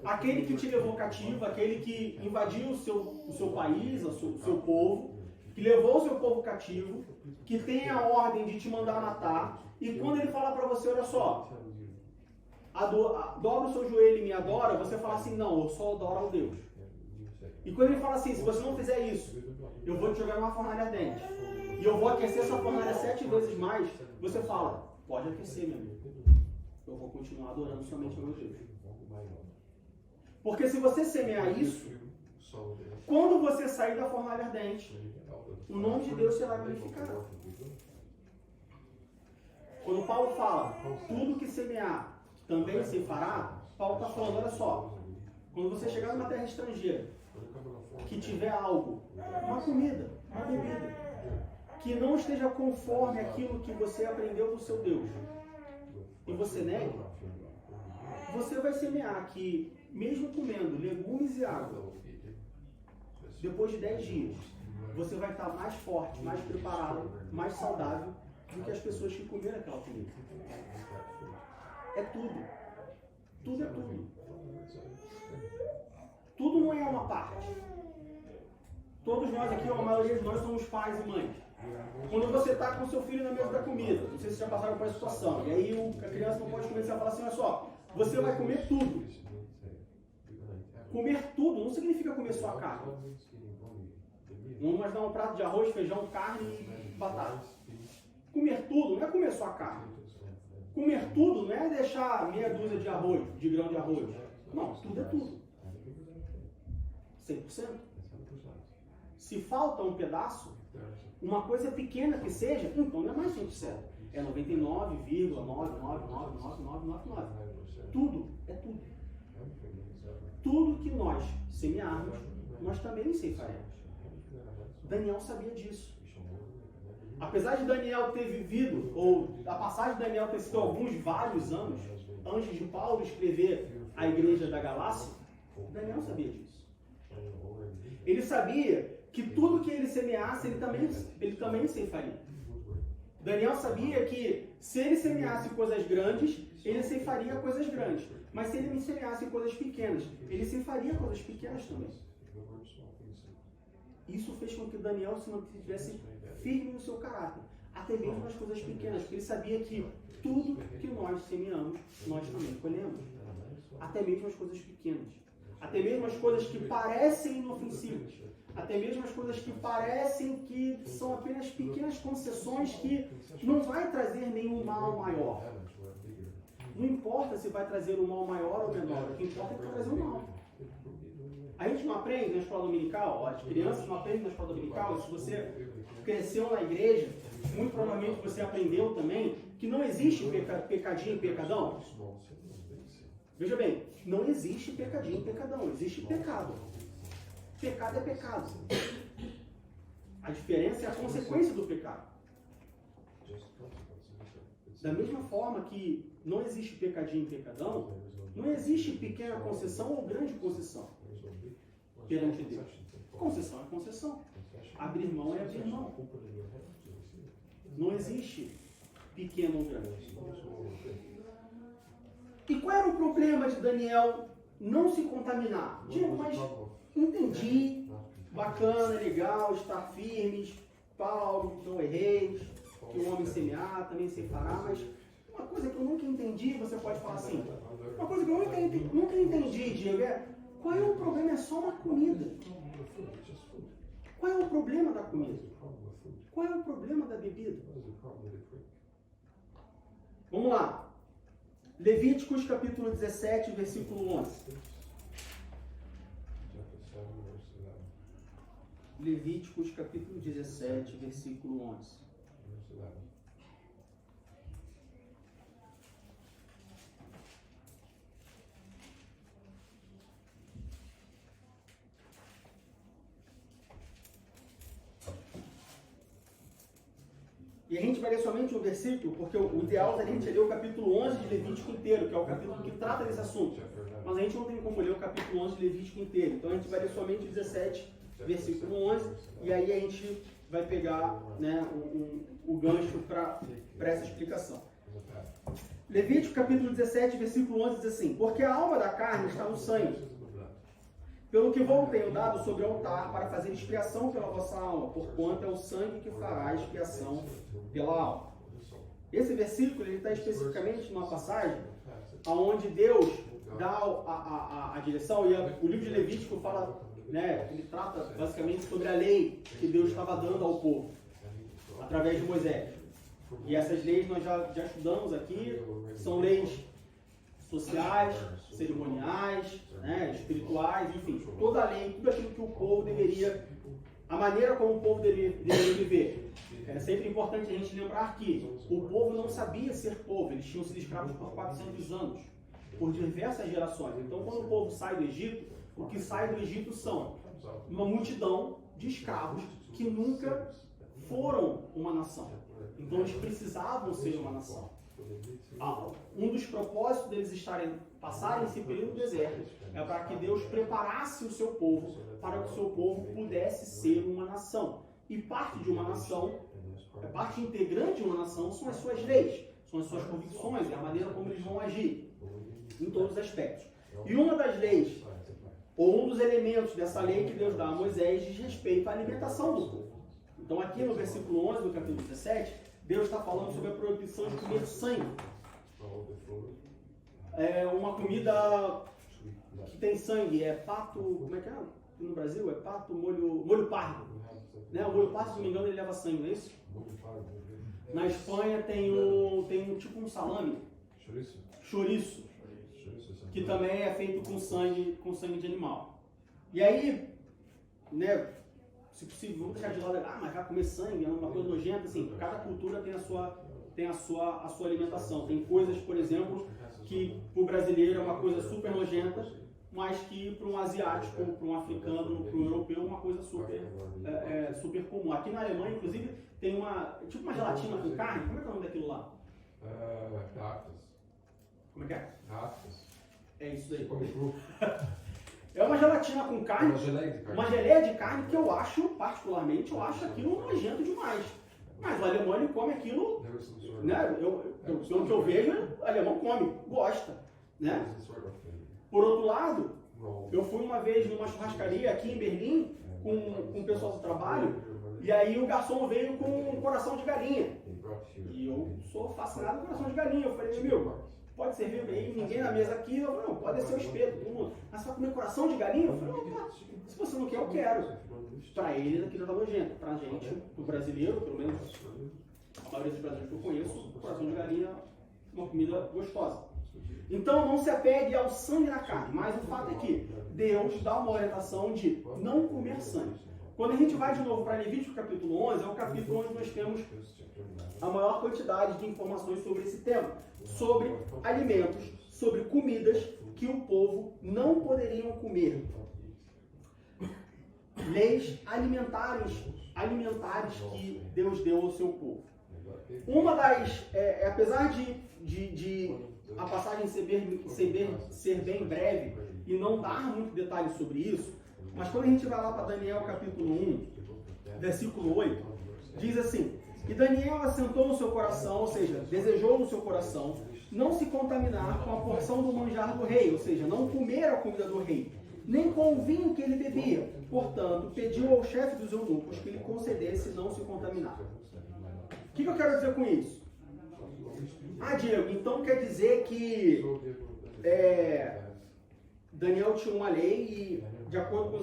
aquele que te levou cativo, aquele que invadiu o seu país, o seu povo, que levou o seu povo cativo, que tem a ordem de te mandar matar, e quando ele falar para você, olha só, dobra o seu joelho e me adora, você fala assim, não, eu só adoro ao Deus. E quando ele fala assim, se você não fizer isso, eu vou te jogar numa fornalha ardente, e eu vou aquecer essa fornalha 7 vezes mais, você fala, pode aquecer, meu amigo. Eu vou continuar adorando somente ao meu Deus. Porque se você semear isso, quando você sair da fornalha ardente, o nome de Deus será glorificado. Quando Paulo fala, tudo que semear também se fará, Paulo está falando, olha só, quando você chegar numa terra estrangeira, que tiver algo, uma comida, uma bebida, que não esteja conforme aquilo que você aprendeu do seu Deus, e você negue, você vai semear que, mesmo comendo legumes e água, depois de 10 dias, você vai estar mais forte, mais preparado, mais saudável do que as pessoas que comeram aquela comida. É tudo. Tudo é tudo. Tudo não é uma parte. Todos nós aqui, a maioria de nós somos pais e mães. Quando você está com seu filho na mesa da comida, não sei se já passaram por essa situação, e aí a criança não pode começar a falar assim, olha só, você vai comer tudo. Comer tudo não significa comer só a carne. Vamos imaginar um prato de arroz, feijão, carne e batata. Comer tudo não é comer só a carne. Comer tudo não é deixar meia dúzia de arroz, de grão de arroz. Não, tudo é tudo. 100%. Se falta um pedaço, uma coisa pequena que seja, então não é mais 100%. É 99,9999999. Tudo é tudo. Tudo que nós semearmos, nós também ceifaremos. Daniel sabia disso. Apesar de Daniel ter vivido, ou a passagem de Daniel ter sido vários anos, antes de Paulo escrever a igreja da Galácia, Daniel sabia disso. Ele sabia que tudo que ele semeasse, ele também ceifaria. Daniel sabia que se ele semeasse coisas grandes, ele ceifaria coisas grandes. Mas se ele semeasse coisas pequenas, ele ceifaria coisas pequenas também. Isso fez com que Daniel se mantivesse firme no seu caráter, até mesmo nas coisas pequenas, porque ele sabia que tudo que nós semeamos, nós também colhemos. Até mesmo as coisas pequenas. Até mesmo as coisas que parecem inofensivas. Até mesmo as coisas que parecem que são apenas pequenas concessões que não vai trazer nenhum mal maior. Não importa se vai trazer um mal maior ou menor, o que importa é que vai trazer um mal. A gente não aprende na escola dominical, as crianças não aprendem na escola dominical, e se você cresceu na igreja, muito provavelmente você aprendeu também que não existe pecadinho e pecadão. Veja bem, não existe pecadinho e pecadão, existe pecado. Pecado é pecado. A diferença é a consequência do pecado. Da mesma forma que não existe pecadinho e pecadão, não existe pequena concessão ou grande concessão perante Deus. Concessão é concessão. Abrir mão é abrir mão. Não existe pequeno ou grande. E qual era o problema de Daniel não se contaminar? Diego, mas entendi, bacana, legal, estar firmes, Paulo, não erreis, que o homem semear, também ceifará, mas uma coisa que eu nunca entendi, você pode falar assim, uma coisa que eu nunca entendi, Diego, é qual é o problema? É só uma comida. Qual é o problema da comida? Qual é o problema da bebida? Vamos lá. Levíticos capítulo 17, versículo 11. Levíticos capítulo 17, versículo 11. E a gente vai ler somente um versículo, porque o ideal é a gente ler o capítulo 11 de Levítico inteiro, que é o capítulo que trata desse assunto. Mas a gente não tem como ler o capítulo 11 de Levítico inteiro. Então a gente vai ler somente o 17, versículo 11, e aí a gente vai pegar, né, o gancho para essa explicação. Levítico capítulo 17, versículo 11 diz assim: porque a alma da carne está no sangue, pelo que vou tenho dado sobre o altar para fazer expiação pela vossa alma, porquanto é o sangue que fará expiação pela alma. Esse versículo ele está especificamente numa passagem onde Deus dá a direção, e o livro de Levítico fala, né, ele trata basicamente sobre a lei que Deus estava dando ao povo através de Moisés. E essas leis nós já estudamos aqui, são leis sociais, cerimoniais, né, espirituais, enfim, toda a lei, tudo aquilo que o povo deveria, a maneira como o povo deveria viver. É sempre importante a gente lembrar que o povo não sabia ser povo, eles tinham sido escravos por 400 anos, por diversas gerações. Então, quando o povo sai do Egito, o que sai do Egito são uma multidão de escravos que nunca foram uma nação. Então eles precisavam ser uma nação. Um dos propósitos deles passarem esse período no deserto é para que Deus preparasse o seu povo para que o seu povo pudesse ser uma nação. E parte de uma nação, parte integrante de uma nação são as suas leis, são as suas convicções, é a maneira como eles vão agir, em todos os aspectos. E uma das leis, ou um dos elementos dessa lei que Deus dá a Moisés diz respeito à alimentação do povo. Então aqui no versículo 11 do capítulo 17, Deus está falando sobre a proibição de comer sangue. É uma comida que tem sangue, é pato, como é que é? No Brasil é pato, molho pardo. Né? O molho pardo, se não me engano, ele leva sangue, não é isso? Na Espanha tem tipo um salame. Chouriço. Que também é feito com sangue de animal. E aí, né, se possível, vamos deixar de lado, mas vai comer sangue, é uma coisa nojenta, assim, cada cultura tem a sua alimentação. Tem coisas, por exemplo, que para o brasileiro é uma coisa super nojenta, mas que para um asiático, para um africano, para um europeu é uma coisa super comum. Aqui na Alemanha, inclusive, tem tipo uma gelatina com carne, como é que é o nome daquilo lá? Como é que é? É isso aí. É uma gelatina com carne, uma geleia de carne que eu acho, particularmente, aquilo nojento demais. Mas o alemão, ele come aquilo, né? Pelo que eu vejo, o alemão come, gosta, né? Por outro lado, eu fui uma vez numa churrascaria aqui em Berlim, com o pessoal do trabalho, e aí o garçom veio com um coração de galinha. E eu sou fascinado com coração de galinha. Eu falei, meu, pode servir aí, ninguém na mesa aqui. Eu falei, não, pode ser o espeto, todo mundo. Mas você vai comer coração de galinha? Eu falei, opa, se você não quer, eu quero. Para eles aquilo tá nojento. Pra gente, pro brasileiro, pelo menos a maioria dos brasileiros que eu conheço, coração de galinha é uma comida gostosa. Então não se apegue ao sangue na carne, mas o fato é que Deus dá uma orientação de não comer sangue. Quando a gente vai de novo para Levítico capítulo 11, é o capítulo onde nós temos a maior quantidade de informações sobre esse tema, sobre alimentos, sobre comidas que o povo não poderiam comer. Leis alimentares que Deus deu ao seu povo. Uma das, apesar de a passagem ser bem breve e não dar muito detalhes sobre isso, mas quando a gente vai lá para Daniel capítulo 1, versículo 8, diz assim: e Daniel assentou no seu coração, ou seja, desejou no seu coração, não se contaminar com a porção do manjar do rei, ou seja, não comer a comida do rei, nem com o vinho que ele bebia. Portanto, pediu ao chefe dos eunucos que lhe concedesse não se contaminar. O que eu quero dizer com isso? Diego, então quer dizer que Daniel tinha uma lei e, de acordo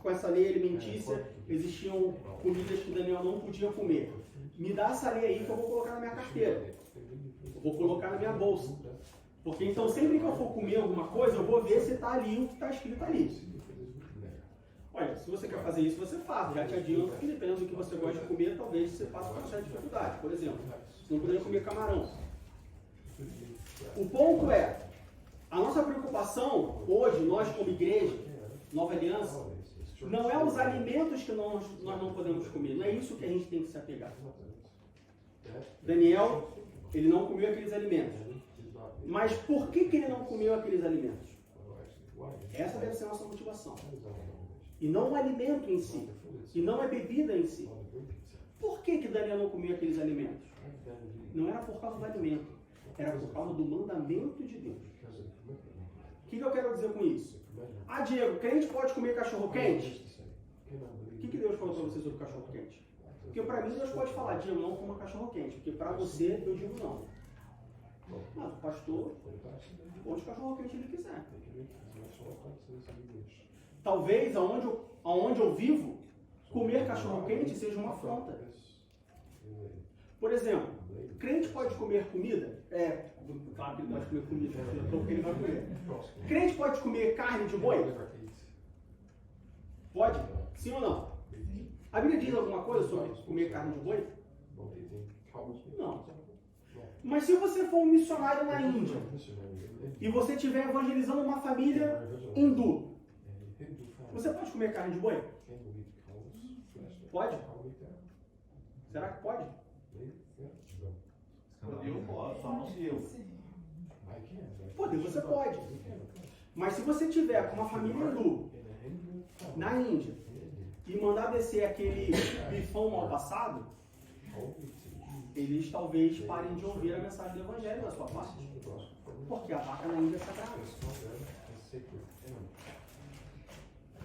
com essa lei alimentícia, existiam comidas que Daniel não podia comer. Me dá essa lei aí que eu vou colocar na minha carteira. Eu vou colocar na minha bolsa. Porque então sempre que eu for comer alguma coisa, eu vou ver se está ali o que está escrito ali. Olha, se você quer fazer isso, você faz. Já te adianto que dependendo do que você gosta de comer, talvez você passe por uma certa dificuldade. Por exemplo, você não poderia comer camarão. O ponto é, a nossa preocupação hoje, nós como igreja, Nova Aliança, não é os alimentos que nós não podemos comer. Não é isso que a gente tem que se apegar. Daniel, ele não comeu aqueles alimentos. Mas por que ele não comeu aqueles alimentos? Essa deve ser a nossa motivação. E não o alimento em si. E não a bebida em si. Por que Daniel não comia aqueles alimentos? Não era por causa do alimento. Era por causa do mandamento de Deus. O que eu quero dizer com isso? Diego, crente pode comer cachorro quente? O que Deus falou para você sobre cachorro quente? Porque para mim Deus pode falar, Diego, não coma cachorro quente. Porque para você eu digo não. Mas o pastor pode cachorro quente ele quiser. Talvez aonde eu vivo, comer cachorro quente seja uma afronta. Por exemplo, crente pode comer comida? Claro que ele pode comer comida, porque ele vai comer. Crente pode comer carne de boi? Pode? Sim ou não? A Bíblia diz alguma coisa sobre comer carne de boi? Não. Mas se você for um missionário na Índia e você estiver evangelizando uma família hindu, você pode comer carne de boi? Pode? Será que pode? Eu posso, só não se eu. Poder você pode. Mas se você tiver com uma família hindu na Índia e mandar descer aquele bifão mal passado, eles talvez parem de ouvir a mensagem do Evangelho da sua parte. Porque a vaca na Índia é sagrada.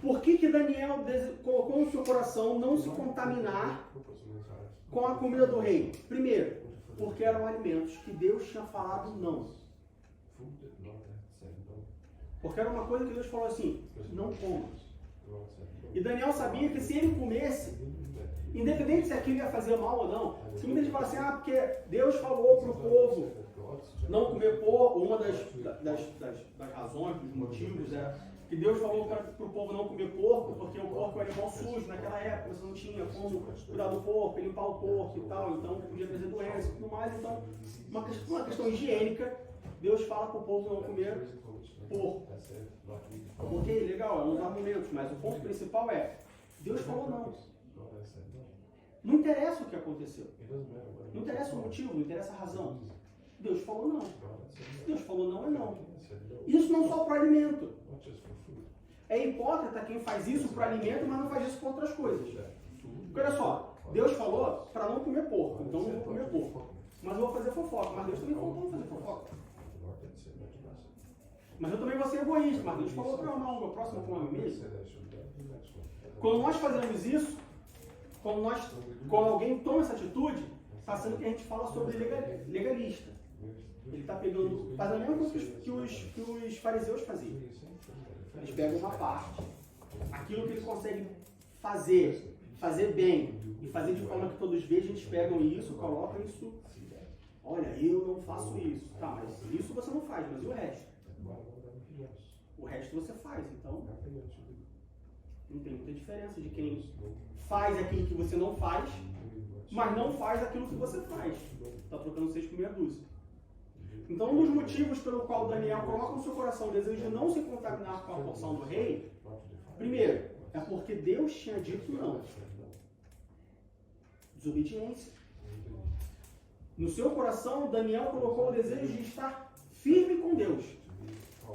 Por que Daniel colocou no seu coração não se contaminar com a comida do rei? Primeiro, porque eram alimentos que Deus tinha falado não. Porque era uma coisa que Deus falou assim, não coma. E Daniel sabia que se ele comesse, independente se aquilo ia fazer mal ou não, se muita gente fala assim, porque Deus falou para o povo não comer porco, uma das razões, dos motivos é que Deus falou para o povo não comer porco, porque o porco era animal sujo naquela época, você não tinha como cuidar do porco, limpar o porco e tal, então podia trazer doença e tudo mais, então uma questão higiênica, Deus fala para o povo não comer porco. Ok, legal, é um dos argumentos, mas o ponto principal é, Deus falou não. Não interessa o que aconteceu. Não interessa o motivo, não interessa a razão. Deus falou não. Se Deus falou não, é não. Isso não só para o alimento. É hipócrita quem faz isso para o alimento, mas não faz isso para outras coisas. Porque olha só, Deus falou para não comer porco, então não vou comer porco. Mas eu vou fazer fofoca. Mas Deus também falou para não fazer fofoca. Mas eu também vou ser egoísta. Mas Deus falou para amar o meu próximo como a mim mesmo. Quando nós fazemos isso, quando alguém toma essa atitude, está sendo que a gente fala sobre legalista. Ele está pegando, faz a mesma coisa que os fariseus faziam. Eles pegam uma parte, aquilo que eles conseguem fazer bem e fazer de forma que todos vejam, eles pegam isso, colocam isso. Olha, eu não faço isso. Tá, mas isso você não faz, mas e o resto? O resto você faz, então não tem muita diferença de quem faz aquilo que você não faz, mas não faz aquilo que você faz. Está trocando 6 por meia dúzia. Então, um dos motivos pelo qual Daniel coloca no seu coração o desejo de não se contaminar com a porção do rei, primeiro, é porque Deus tinha dito não. Desobediência. No seu coração, Daniel colocou o desejo de estar firme com Deus.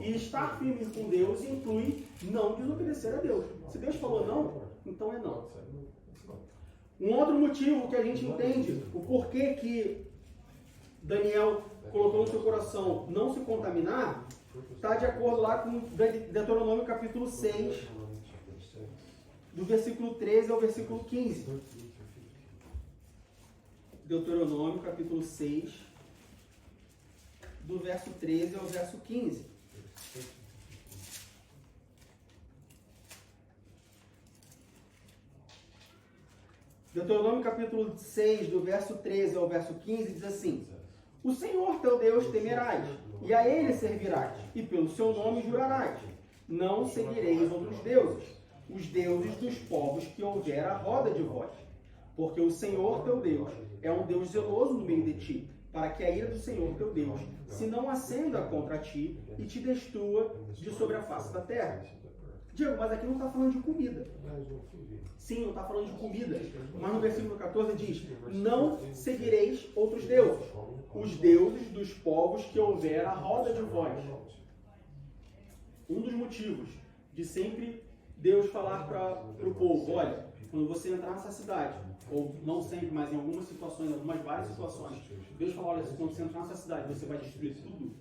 E estar firme com Deus inclui não desobedecer a Deus. Se Deus falou não, então é não. Um outro motivo que a gente entende o porquê que Daniel colocou no seu coração não se contaminar, está de acordo lá com Deuteronômio capítulo 6, do versículo 13 ao versículo 15. Deuteronômio capítulo 6, do verso 13 ao verso 15. Deuteronômio capítulo 6, do verso 13 ao verso 15, diz assim: O Senhor teu Deus temerás, e a Ele servirás, e pelo seu nome jurarás. Não seguireis outros deuses, os deuses dos povos que houver à roda de vós. Porque o Senhor teu Deus é um Deus zeloso no meio de ti, para que a ira do Senhor teu Deus se não acenda contra ti e te destrua de sobre a face da terra. Diego, mas aqui não está falando de comida. Sim, não está falando de comida. Mas no versículo 14 diz: Não seguireis outros deuses, os deuses dos povos que houver à roda de vós. Um dos motivos de sempre Deus falar para o povo: olha, quando você entrar nessa cidade, ou não sempre, mas em algumas situações, algumas várias situações, Deus fala: olha, quando você entrar nessa cidade, você vai destruir tudo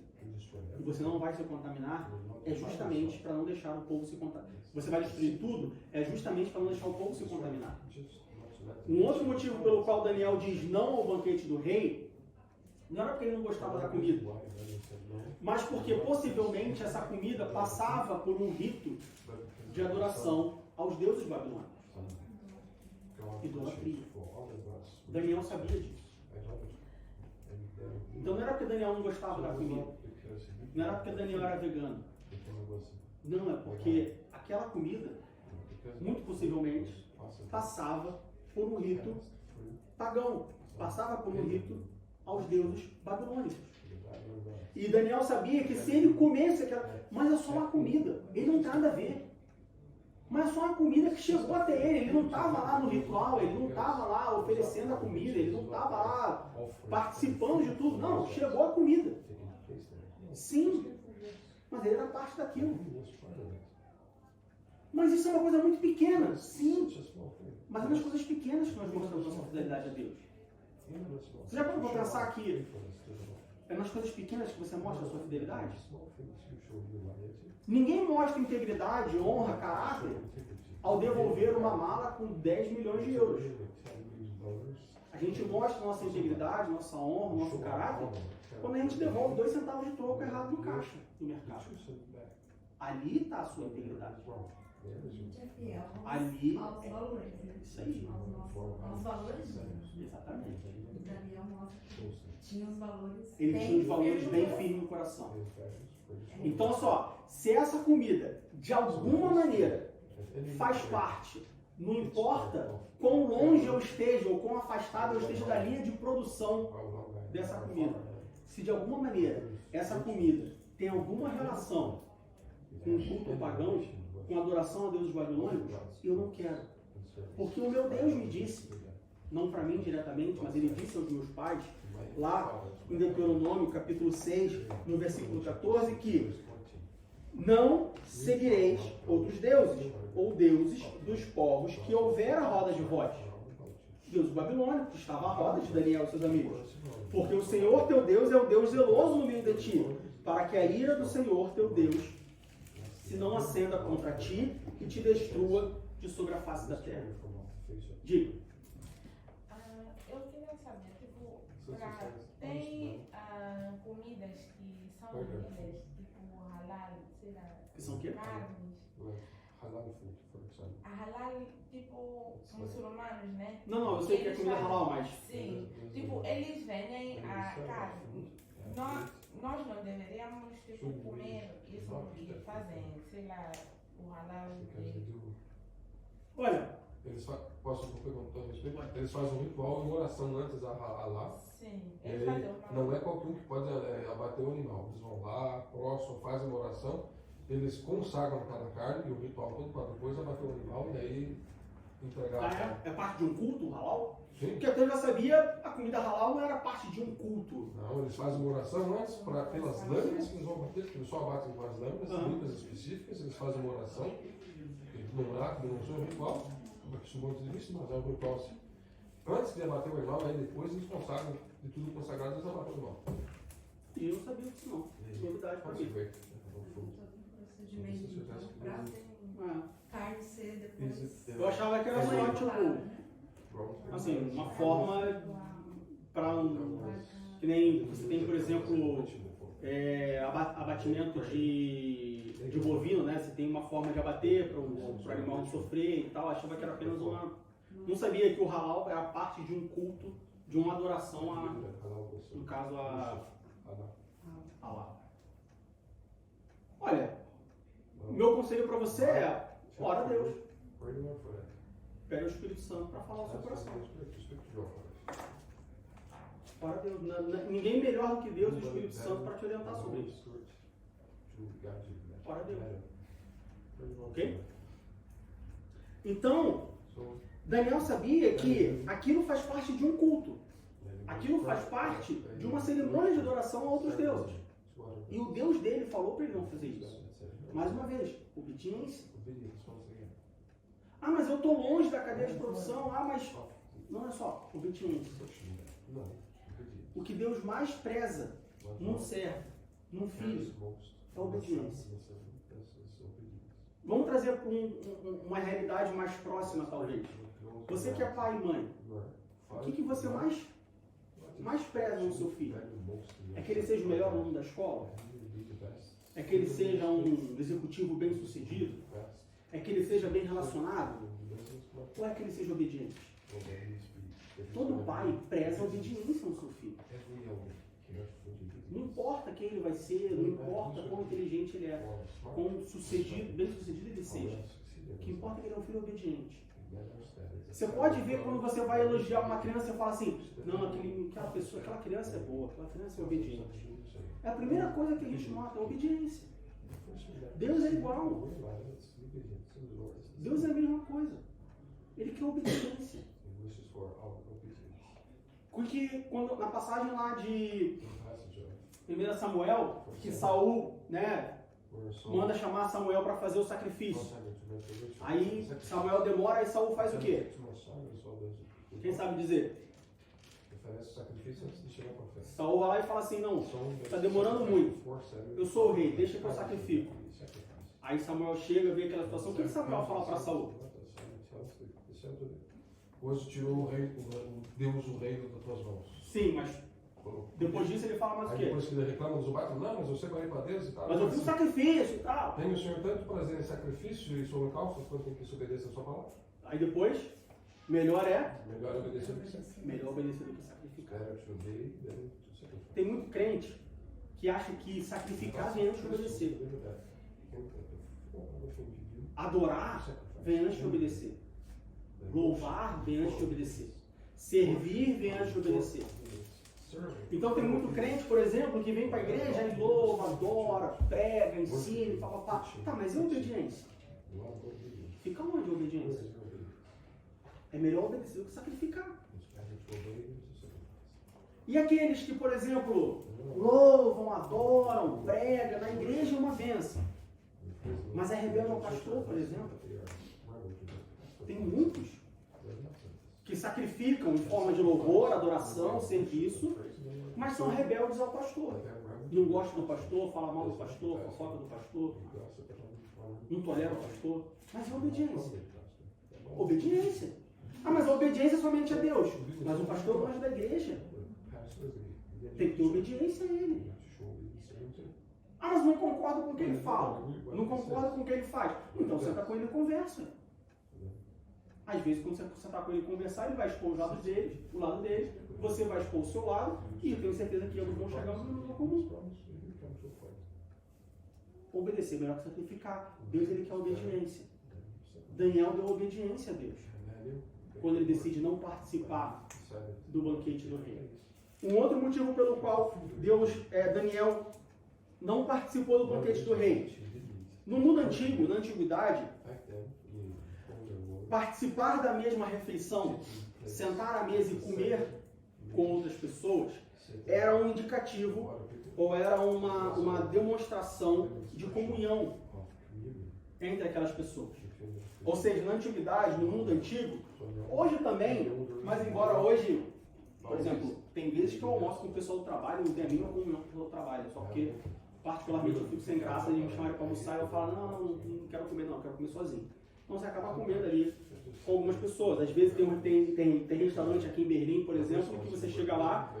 e você não vai se contaminar, é justamente para não deixar o povo se contaminar. Você vai destruir tudo, é justamente para não deixar o povo se contaminar. Um outro motivo pelo qual Daniel diz não ao banquete do rei, não era porque ele não gostava da comida, mas porque possivelmente essa comida passava por um rito de adoração aos deuses babilônicos. Idolatria. Daniel sabia disso. Então não era porque Daniel não gostava da comida, não era porque Daniel era vegano. Não, é porque aquela comida, muito possivelmente, passava por um rito pagão, passava por um rito aos deuses babilônicos. E Daniel sabia que se ele comesse aquela... Mas é só uma comida, ele não tem nada a ver. Mas só uma comida que chegou até ele. Ele não estava lá no ritual, ele não estava lá oferecendo a comida, ele não estava lá participando de tudo. Não, chegou a comida. Sim, mas ele era parte daquilo. Mas isso é uma coisa muito pequena, sim. Mas é nas coisas pequenas que nós mostramos nossa fidelidade a Deus. Você já parou para pensar que é nas coisas pequenas que você mostra a sua fidelidade? Ninguém mostra integridade, honra, caráter ao devolver uma mala com 10 milhões de euros. A gente mostra nossa integridade, nossa honra, nosso caráter quando a gente devolve 2 centavos de troco errado no caixa do mercado. Ali está a sua integridade. Ali aos valores. Isso aí. Aos valores. Exatamente. E Daniel mostra que tinha os valores. Ele tinha os valores bem firmes no coração. Então, só, se essa comida, de alguma maneira, faz parte, não importa quão longe eu esteja ou quão afastado eu esteja da linha de produção dessa comida, se de alguma maneira essa comida tem alguma relação com o culto pagão, com a adoração a deuses babilônicos, eu não quero. Porque o meu Deus me disse, não para mim diretamente, mas ele disse aos meus pais, lá em Deuteronômio, capítulo 6, no versículo 14, que não seguireis outros deuses, ou deuses dos povos que houver a roda de vós. Deus babilônico, que estava à roda de Daniel e seus amigos. Porque o Senhor teu Deus é o Deus zeloso no meio de ti, para que a ira do Senhor teu Deus se não acenda contra ti e te destrua de sobre a face da terra. Diga. Eu queria saber, tipo, tem comidas que são comidas tipo halal, sei lá, Que são o quê? carnes. Halal food, por exemplo. A halal, tipo, muçulmanos, né? Não, eu sei que é comida halal, mas... Sim, tipo, eles vendem a carne. Nós não deveríamos, tipo, comer isso que fazem, sei lá, o halal. Olha, Posso perguntar a respeito? Eles fazem um ritual de oração antes a Allah. Sim, E eles fazem uma... não é qualquer um que pode abater o animal. Eles vão lá, prostam, fazem uma oração, eles consagram cada carne e o ritual todo para depois abater o animal e aí entregar a carne. é parte de um culto halal? Sim. Porque até eu já sabia, a comida halal não era parte de um culto. Não, eles fazem uma oração antes pelas lâminas que eles vão bater, porque eles só abatem com as lâminas específicas, eles fazem uma oração, não é um ritual, do ponto de vista, mas é um ritual assim. Antes de abater o animal, aí depois eles consagram, de tudo consagrado, eles abatem o animal. E eu não sabia disso não. Novidade para mim. Procedimento de comprar carne ser depois. Eu achava que era só, tipo, assim, uma forma para que nem você tem, por exemplo, abatimento de bovino, né? Você tem uma forma de abater para o animal não sofrer e tal. Eu achava que era apenas uma... Não sabia que o halal era parte de um culto, de uma adoração a, no caso, a Allah. Olha, o meu conselho para você é, ora a Deus. Pede o Espírito Santo para falar o seu coração. Ora a Deus. Ninguém melhor do que Deus e o Espírito Santo para te orientar sobre isso. Ora a Deus. Ok? Então, Daniel sabia que aquilo faz parte de um culto. Aquilo faz parte de uma cerimônia de adoração a outros deuses. E o Deus dele falou para ele não fazer isso. Mais uma vez, obediência. Ah, mas eu estou longe da cadeia de produção. Ah, mas... Não é só obediência. O que Deus mais preza num servo, num filho, é a obediência. Vamos trazer para uma realidade mais próxima, talvez. Você que é pai e mãe, o que você mais preza no seu filho? É que ele seja o melhor aluno da escola? É que ele seja um executivo bem sucedido? É que ele seja bem relacionado? Ou é que ele seja obediente? Todo pai preza a obediência no seu filho. Não importa quem ele vai ser, não importa quão inteligente ele é, quão bem sucedido ele seja. O que importa é que ele é um filho obediente. Você pode ver quando você vai elogiar uma criança e fala assim, não, aquela criança é boa, aquela criança é obediente. É a primeira coisa que a gente nota, é a obediência. Deus é igual. Deus é a mesma coisa. Ele quer obediência. Porque quando, na passagem lá de 1 Samuel, que Saul, né, manda chamar Samuel para fazer o sacrifício. Aí Samuel demora e Saul faz o quê? Quem sabe dizer? Saul vai lá e fala assim, não, está demorando muito. Eu sou o rei, deixa que eu sacrifico. Aí Samuel chega, vê aquela situação. O que Samuel fala para Saul? Hoje tirou o rei, Deus o reino das tuas mãos. Sim, mas depois disso ele fala mais o quê? Depois que ele reclama dos batos, não, mas eu separei para Deus e tal. Mas eu fiz um sacrifício e tal. Tem o Senhor tanto prazer em sacrifício e holocaustos quanto tem que se obedeça a sua palavra. Aí depois, melhor obedecer do que sacrificar. Melhor obedecer do que sacrificar. Tem muito crente que acha que sacrificar vem antes de obedecer. Adorar vem antes de obedecer. Louvar vem antes de obedecer. Servir vem antes de obedecer. Então tem muito crente, por exemplo, que vem para a igreja e louva, adora, prega, ensina, papapá. Tá, mas e a obediência? Fica onde a obediência? É melhor obedecer do que sacrificar. E aqueles que, por exemplo, louvam, adoram, pregam, na igreja é uma bênção. Mas é rebelde ao pastor, por exemplo. Tem muitos que sacrificam em forma de louvor, adoração, serviço, mas são rebeldes ao pastor. Não gostam do pastor, falam mal do pastor, fofoca do pastor, não toleram o pastor. Mas é obediência. Obediência. Ah, mas a obediência é somente a Deus. Mas o pastor gosta da igreja. Tem que ter obediência a ele. Ah, mas não concordo com o que ele fala. Não concordo com o que ele faz. Então senta com ele e conversa. Às vezes, quando você sentar com ele e conversar, ele vai expor os lados dele, o lado dele, você vai expor o seu lado, e eu tenho certeza que ambos vão chegar no lugar comum. Obedecer é melhor que sacrificar. Deus, ele quer obediência. Daniel deu obediência a Deus quando ele decide não participar do banquete do rei. Um outro motivo pelo qual Daniel não participou do banquete do rei. No mundo antigo, na antiguidade, participar da mesma refeição, sentar à mesa e comer com outras pessoas, era um indicativo ou era uma demonstração de comunhão entre aquelas pessoas. Ou seja, na antiguidade, no mundo antigo, hoje também, mas embora hoje, por exemplo, tem vezes que eu almoço com o pessoal do trabalho, não tem a mínima comunhão com o pessoal do trabalho, só porque particularmente eu fico sem graça, eles me chamarem para almoçar e eu falo, não quero comer não, quero comer sozinho. Então você acaba comendo ali com algumas pessoas. Às vezes tem restaurante aqui em Berlim, por exemplo, que você chega lá,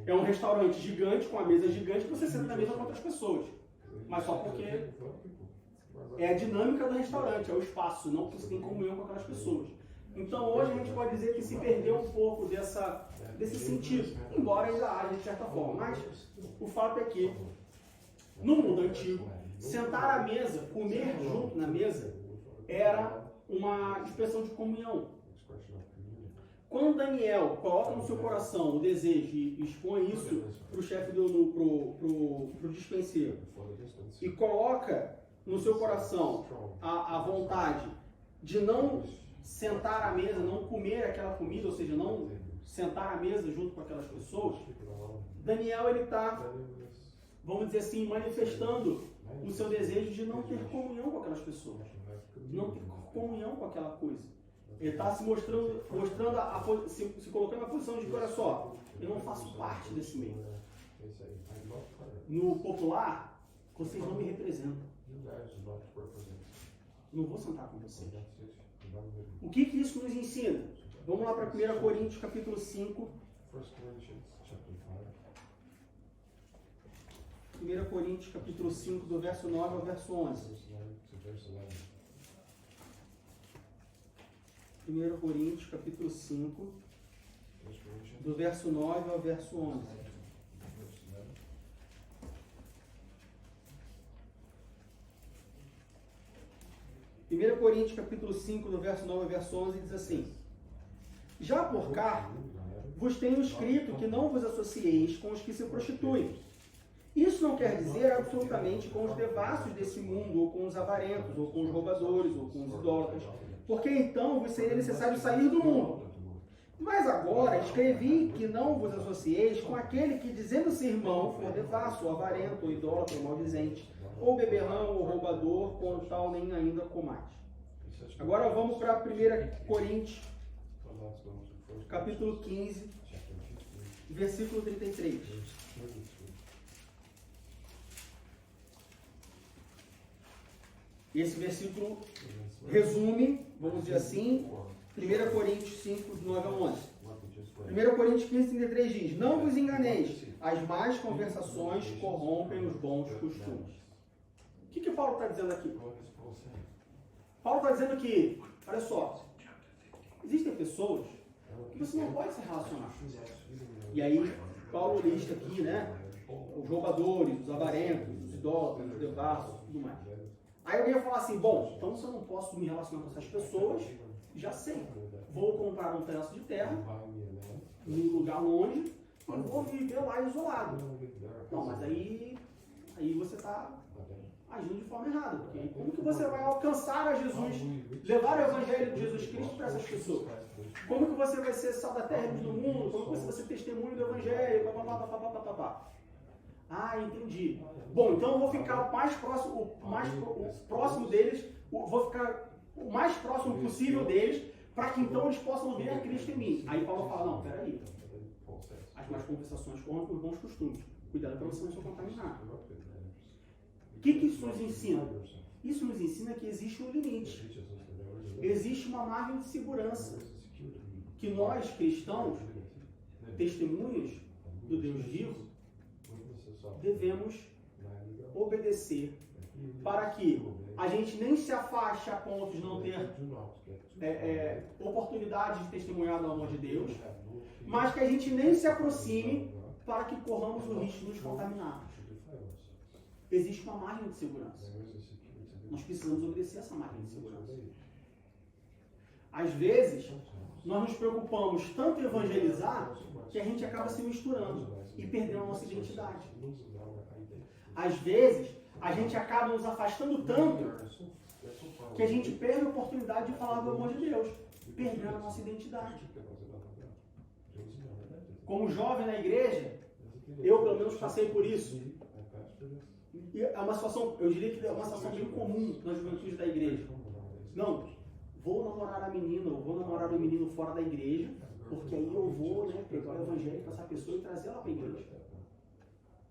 é um restaurante gigante, com a mesa gigante, que você senta na mesa com outras pessoas. Mas só porque é a dinâmica do restaurante, é o espaço, não que você tem comunhão com aquelas pessoas. Então hoje a gente pode dizer que se perdeu um pouco desse sentido, embora ainda haja de certa forma. Mas o fato é que, no mundo antigo, sentar à mesa, comer junto na mesa, era uma expressão de comunhão. Quando Daniel coloca no seu coração o desejo e expõe isso para o chefe pro dispenseiro e coloca no seu coração a vontade de não sentar à mesa, não comer aquela comida, ou seja, não sentar à mesa junto com aquelas pessoas, Daniel ele está, vamos dizer assim, manifestando o seu desejo de não ter comunhão com aquelas pessoas, não ter comunhão com aquela coisa. Ele está se mostrando se colocando na posição de que, olha só, eu não faço parte desse meio. No popular, vocês não me representam. Não vou sentar com vocês. O que isso nos ensina? Vamos lá para 1 Coríntios capítulo 5. 1 Coríntios capítulo 5, do verso 9 ao verso 11. 1 Coríntios capítulo 5, do verso 9 ao verso 11. Primeiro Coríntios capítulo 5, do verso 9 ao verso 11, diz assim: Já por cá vos tenho escrito que não vos associeis com os que se prostituem, Isso não quer dizer absolutamente com os devassos desse mundo, ou com os avarentos, ou com os roubadores, ou com os idólatras, porque então vos seria necessário sair do mundo. Mas agora escrevi que não vos associeis com aquele que, dizendo-se irmão, for devasso, ou avarento, ou idólatra, ou maldizente, ou beberrão, ou roubador, com tal nem ainda comais. Agora vamos para 1 Coríntios, capítulo 15, versículo 33. Esse versículo resume, vamos dizer assim, 1 Coríntios 5, 9 a 11. 1 Coríntios 15, 33 diz: não vos enganeis, as más conversações corrompem os bons costumes. O que Paulo está dizendo aqui? Paulo está dizendo que, olha só, existem pessoas que você não pode se relacionar. E aí, Paulo lista aqui, né, os roubadores, os avarentos, os idólatras, os devassos, tudo mais. Aí alguém vai falar assim, bom, então se eu não posso me relacionar com essas pessoas, já sei, vou comprar um pedaço de terra, num lugar longe, e vou viver lá isolado. Não, mas aí você está agindo de forma errada, porque como que você vai alcançar a Jesus, levar o Evangelho de Jesus Cristo para essas pessoas? Como que você vai ser sal da terra e luz do mundo? Como que você vai ser testemunho do Evangelho? Ah, entendi. Bom, então eu vou ficar o próximo deles, vou ficar o mais próximo possível deles, para que então eles possam ver a Cristo em mim. Aí Paulo fala, não, peraí, as más conversações corrompem os bons costumes. Cuidado para você não se contaminar. O que isso nos ensina? Isso nos ensina que existe um limite. Existe uma margem de segurança que nós, cristãos, testemunhas do Deus vivo, devemos obedecer para que a gente nem se afaste a ponto de não ter oportunidade de testemunhar do amor de Deus, mas que a gente nem se aproxime para que corramos o risco de nos contaminarmos. Existe uma margem de segurança. Nós precisamos obedecer essa margem de segurança. Às vezes, nós nos preocupamos tanto em evangelizar que a gente acaba se misturando e perdendo a nossa identidade. Às vezes, a gente acaba nos afastando tanto que a gente perde a oportunidade de falar do amor de Deus, perdendo a nossa identidade. Como jovem na igreja, eu pelo menos passei por isso. E é uma situação, eu diria que é uma situação bem comum na juventude da igreja. Não, vou namorar a menina, ou vou namorar o menino fora da igreja, porque aí eu vou, né, pegar o evangelho com essa pessoa e trazer ela para a igreja.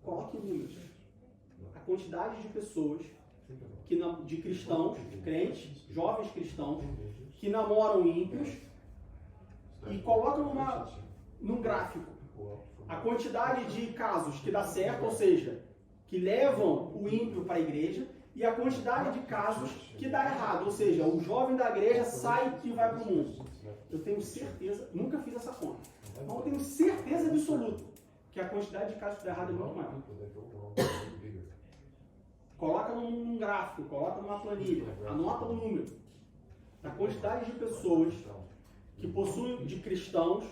Coloque números. A quantidade de pessoas, de cristãos, crentes, jovens cristãos, que namoram ímpios e colocam num gráfico a quantidade de casos que dá certo, ou seja, que levam o ímpio para a igreja, e a quantidade de casos que dá errado, ou seja, o jovem da igreja sai e vai para o mundo. Eu tenho certeza, nunca fiz essa conta, mas eu tenho certeza absoluta que a quantidade de casos que dá errado é muito maior. Coloca num gráfico, coloca numa planilha, anota o número. A quantidade de pessoas que possuem, de cristãos,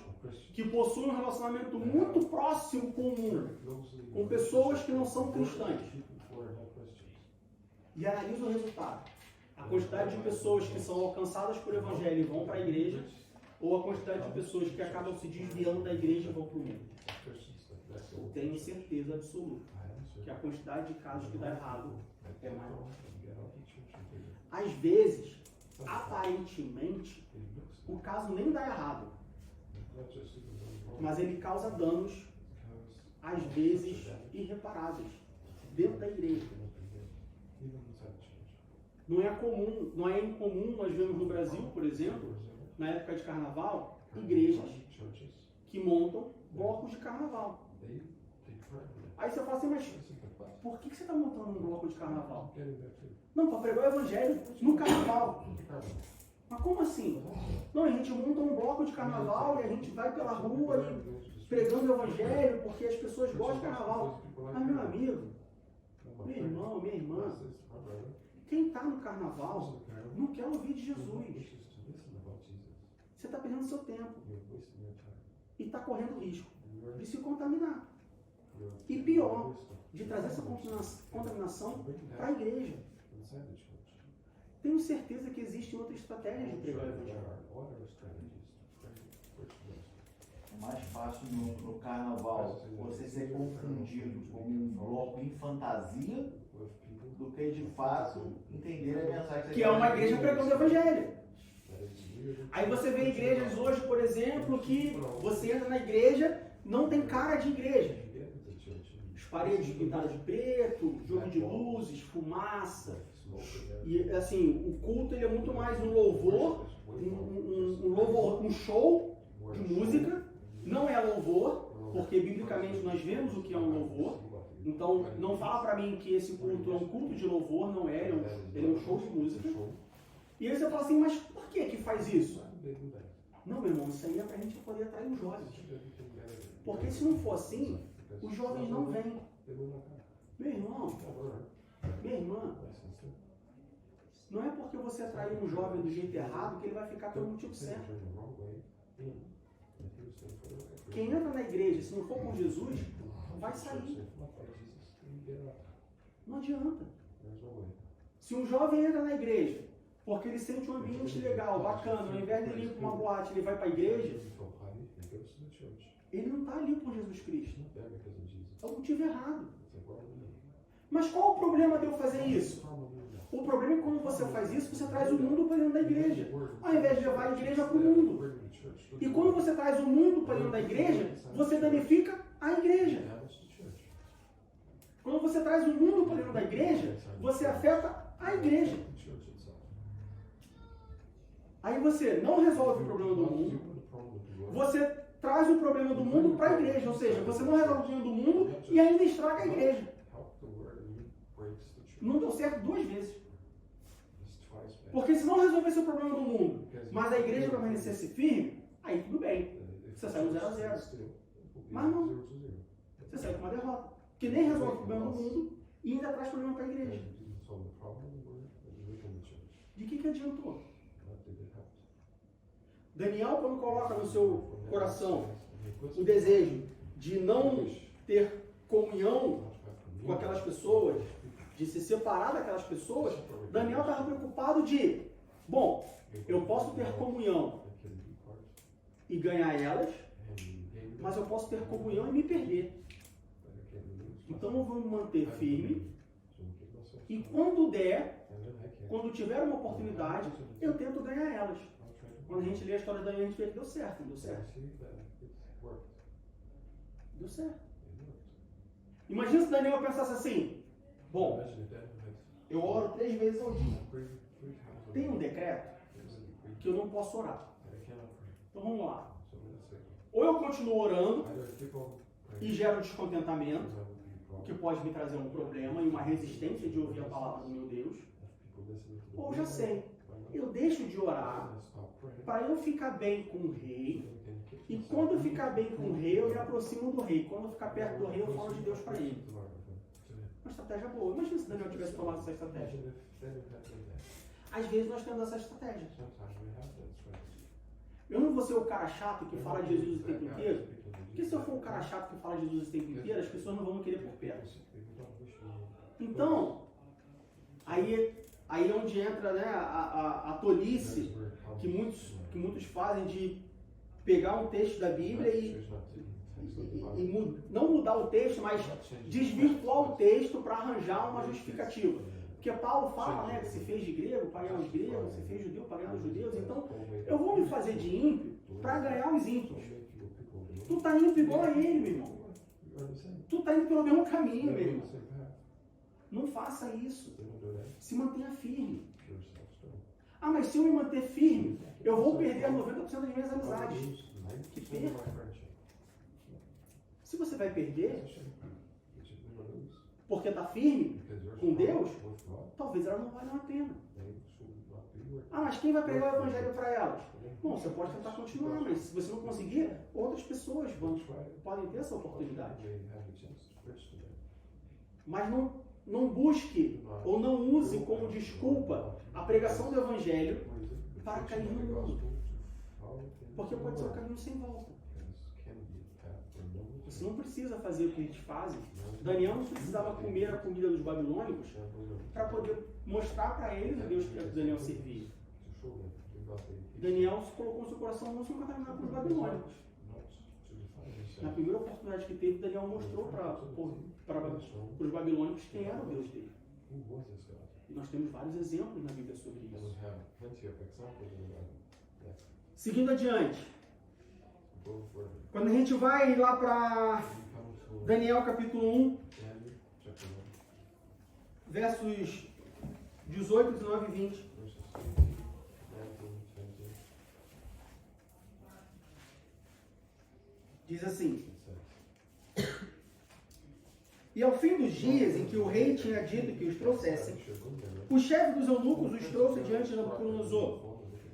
que possuem um relacionamento muito próximo com pessoas que não são cristãs. E analisa o resultado. A quantidade de pessoas que são alcançadas por evangelho e vão para a igreja, ou a quantidade de pessoas que acabam se desviando da igreja e vão para o mundo. Eu tenho certeza absoluta que a quantidade de casos que dá errado é maior. Às vezes, aparentemente, o caso nem dá errado, mas ele causa danos, às vezes, irreparáveis, dentro da igreja. Não é incomum nós vemos no Brasil, por exemplo, na época de carnaval, igrejas que montam blocos de carnaval. Aí você fala assim, mas por que você está montando um bloco de carnaval? Não, para pregar o evangelho no carnaval. Mas como assim? Não, a gente monta um bloco de carnaval e a gente vai pela rua pregando o evangelho porque as pessoas gostam de carnaval. Mas meu amigo, meu irmão, minha irmã, quem está no carnaval não quer ouvir de Jesus. Você está perdendo seu tempo e está correndo risco de se contaminar. E pior, de trazer essa contaminação para a igreja. Tenho certeza que existe outra estratégia de pregar o evangelho. É mais fácil no carnaval você ser confundido com um bloco em fantasia do que de fato entender a mensagem Que é uma igreja pregando o evangelho. Aí você vê igrejas hoje, por exemplo, que você entra na igreja, não tem cara de igreja. As paredes pintadas de preto, jogo de luzes, fumaça. E assim, o culto ele é muito mais um louvor, um show de música. Não é louvor, porque biblicamente nós vemos o que é um louvor. Então, não fala pra mim que esse culto é um culto de louvor, não é, ele é um show de música. E aí você fala assim, mas por que faz isso? Não, meu irmão, isso aí é pra gente poder atrair os jovens. Porque se não for assim, os jovens não vêm. Meu irmão, minha irmã, não é porque você atrair um jovem do jeito errado que ele vai ficar pelo motivo certo. Quem entra na igreja, se não for com Jesus, vai sair. Não adianta. Se um jovem entra na igreja porque ele sente um ambiente legal, bacana, ao invés de ele ir para uma boate, ele vai para a igreja, ele não está ali por Jesus Cristo. É o motivo errado. Mas qual o problema de eu fazer isso? O problema é que quando você faz isso, você traz o mundo para dentro da igreja, ao invés de levar a igreja para o mundo. E quando você traz o mundo para dentro da igreja, você danifica a igreja. Quando você traz o mundo para dentro da igreja, você afeta a igreja. Aí você não resolve o problema do mundo, você traz o problema do mundo para a igreja, ou seja, você não resolve o problema do mundo e ainda estraga a igreja. Não deu certo 2 vezes. Porque se não resolvesse o problema do mundo, mas a igreja permanecesse firme, aí tudo bem. Você sai no 0-0. Mas não. Você sai com uma derrota. Porque nem resolve o problema do mundo e ainda traz problema para a igreja. De que adiantou? Daniel, quando coloca no seu coração o desejo de não ter comunhão com aquelas pessoas, de se separar daquelas pessoas, Daniel estava preocupado de, bom, eu posso ter comunhão e ganhar elas, mas eu posso ter comunhão e me perder. Então eu vou me manter firme e quando der, quando tiver uma oportunidade, eu tento ganhar elas. Quando a gente lê a história de Daniel, a gente vê que deu certo, não deu certo? Deu certo. Imagina se Daniel pensasse assim, bom, eu oro 3 vezes ao dia. Tem um decreto que eu não posso orar. Então vamos lá. Ou eu continuo orando e gero descontentamento, que pode me trazer um problema e uma resistência de ouvir a palavra do meu Deus. Ou já sei, eu deixo de orar para eu ficar bem com o rei. E quando eu ficar bem com o rei, eu me aproximo do rei. Quando eu ficar perto do rei, eu falo de Deus para ele. Uma estratégia boa. Imagina se Daniel tivesse tomado essa estratégia. Às vezes nós temos essa estratégia. Eu não vou ser o cara chato que fala de Jesus o tempo inteiro. Porque se eu for o cara chato que fala de Jesus o tempo inteiro, as pessoas não vão me querer por perto. Então, aí é onde entra, né, a tolice que muitos fazem de pegar um texto da Bíblia e não mudar o texto, mas desvirtuar o texto para arranjar uma justificativa. Porque Paulo fala, né, que se fez de grego para ganhar os gregos, se fez judeu para ganhar os judeus. Então, eu vou me fazer de ímpio para ganhar os ímpios. Tu está ímpio igual a ele, meu irmão. Tu está indo pelo mesmo caminho, meu irmão. Não faça isso. Se mantenha firme. Ah, mas se eu me manter firme, eu vou perder 90% das minhas amizades. Que perca. Se você vai perder, porque está firme com Deus, talvez elas não valham a pena. Ah, mas quem vai pregar o evangelho para elas? Bom, você pode tentar continuar, mas se você não conseguir, outras pessoas podem ter essa oportunidade. Mas não busque ou não use como desculpa a pregação do evangelho para cair no mundo. Porque pode ser um caminho sem volta. Você não precisa fazer o que eles fazem. Daniel não precisava comer a comida dos babilônicos para poder mostrar para eles o Deus que Daniel servia. Daniel colocou no seu coração não se contaminar com os babilônicos. Na primeira oportunidade que teve, Daniel mostrou para os babilônicos quem era o Deus dele. E nós temos vários exemplos na Bíblia sobre isso. Seguindo adiante, quando a gente vai lá para Daniel capítulo 1, versos 18, 19 e 20. Diz assim: E ao fim dos dias em que o rei tinha dito que os trouxessem, o chefe dos eunucos os trouxe diante de Nabucodonosor.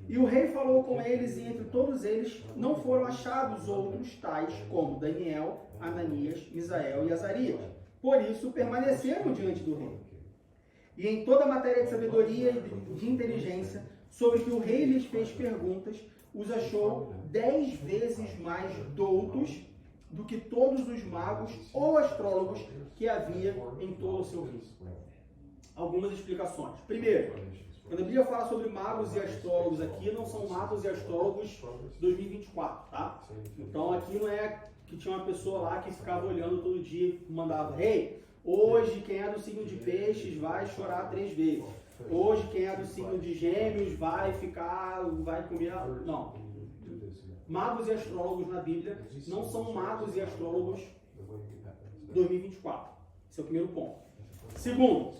E o rei falou com eles, e entre todos eles não foram achados outros tais como Daniel, Ananias, Misael e Azarias. Por isso permaneceram diante do rei. E em toda a matéria de sabedoria e de inteligência, sobre que o rei lhes fez perguntas, os achou 10 vezes mais doutos do que todos os magos ou astrólogos que havia em todo o seu reino. Algumas explicações. Primeiro, quando a Bíblia fala sobre magos e astrólogos aqui, não são magos e astrólogos 2024, tá? Então aqui não é que tinha uma pessoa lá que ficava olhando todo dia e mandava: Ei, hoje quem é do signo de peixes vai chorar 3 vezes. Hoje quem é do signo de gêmeos vai comer... Não. Magos e astrólogos na Bíblia não são magos e astrólogos 2024. Esse é o primeiro ponto. Segundo,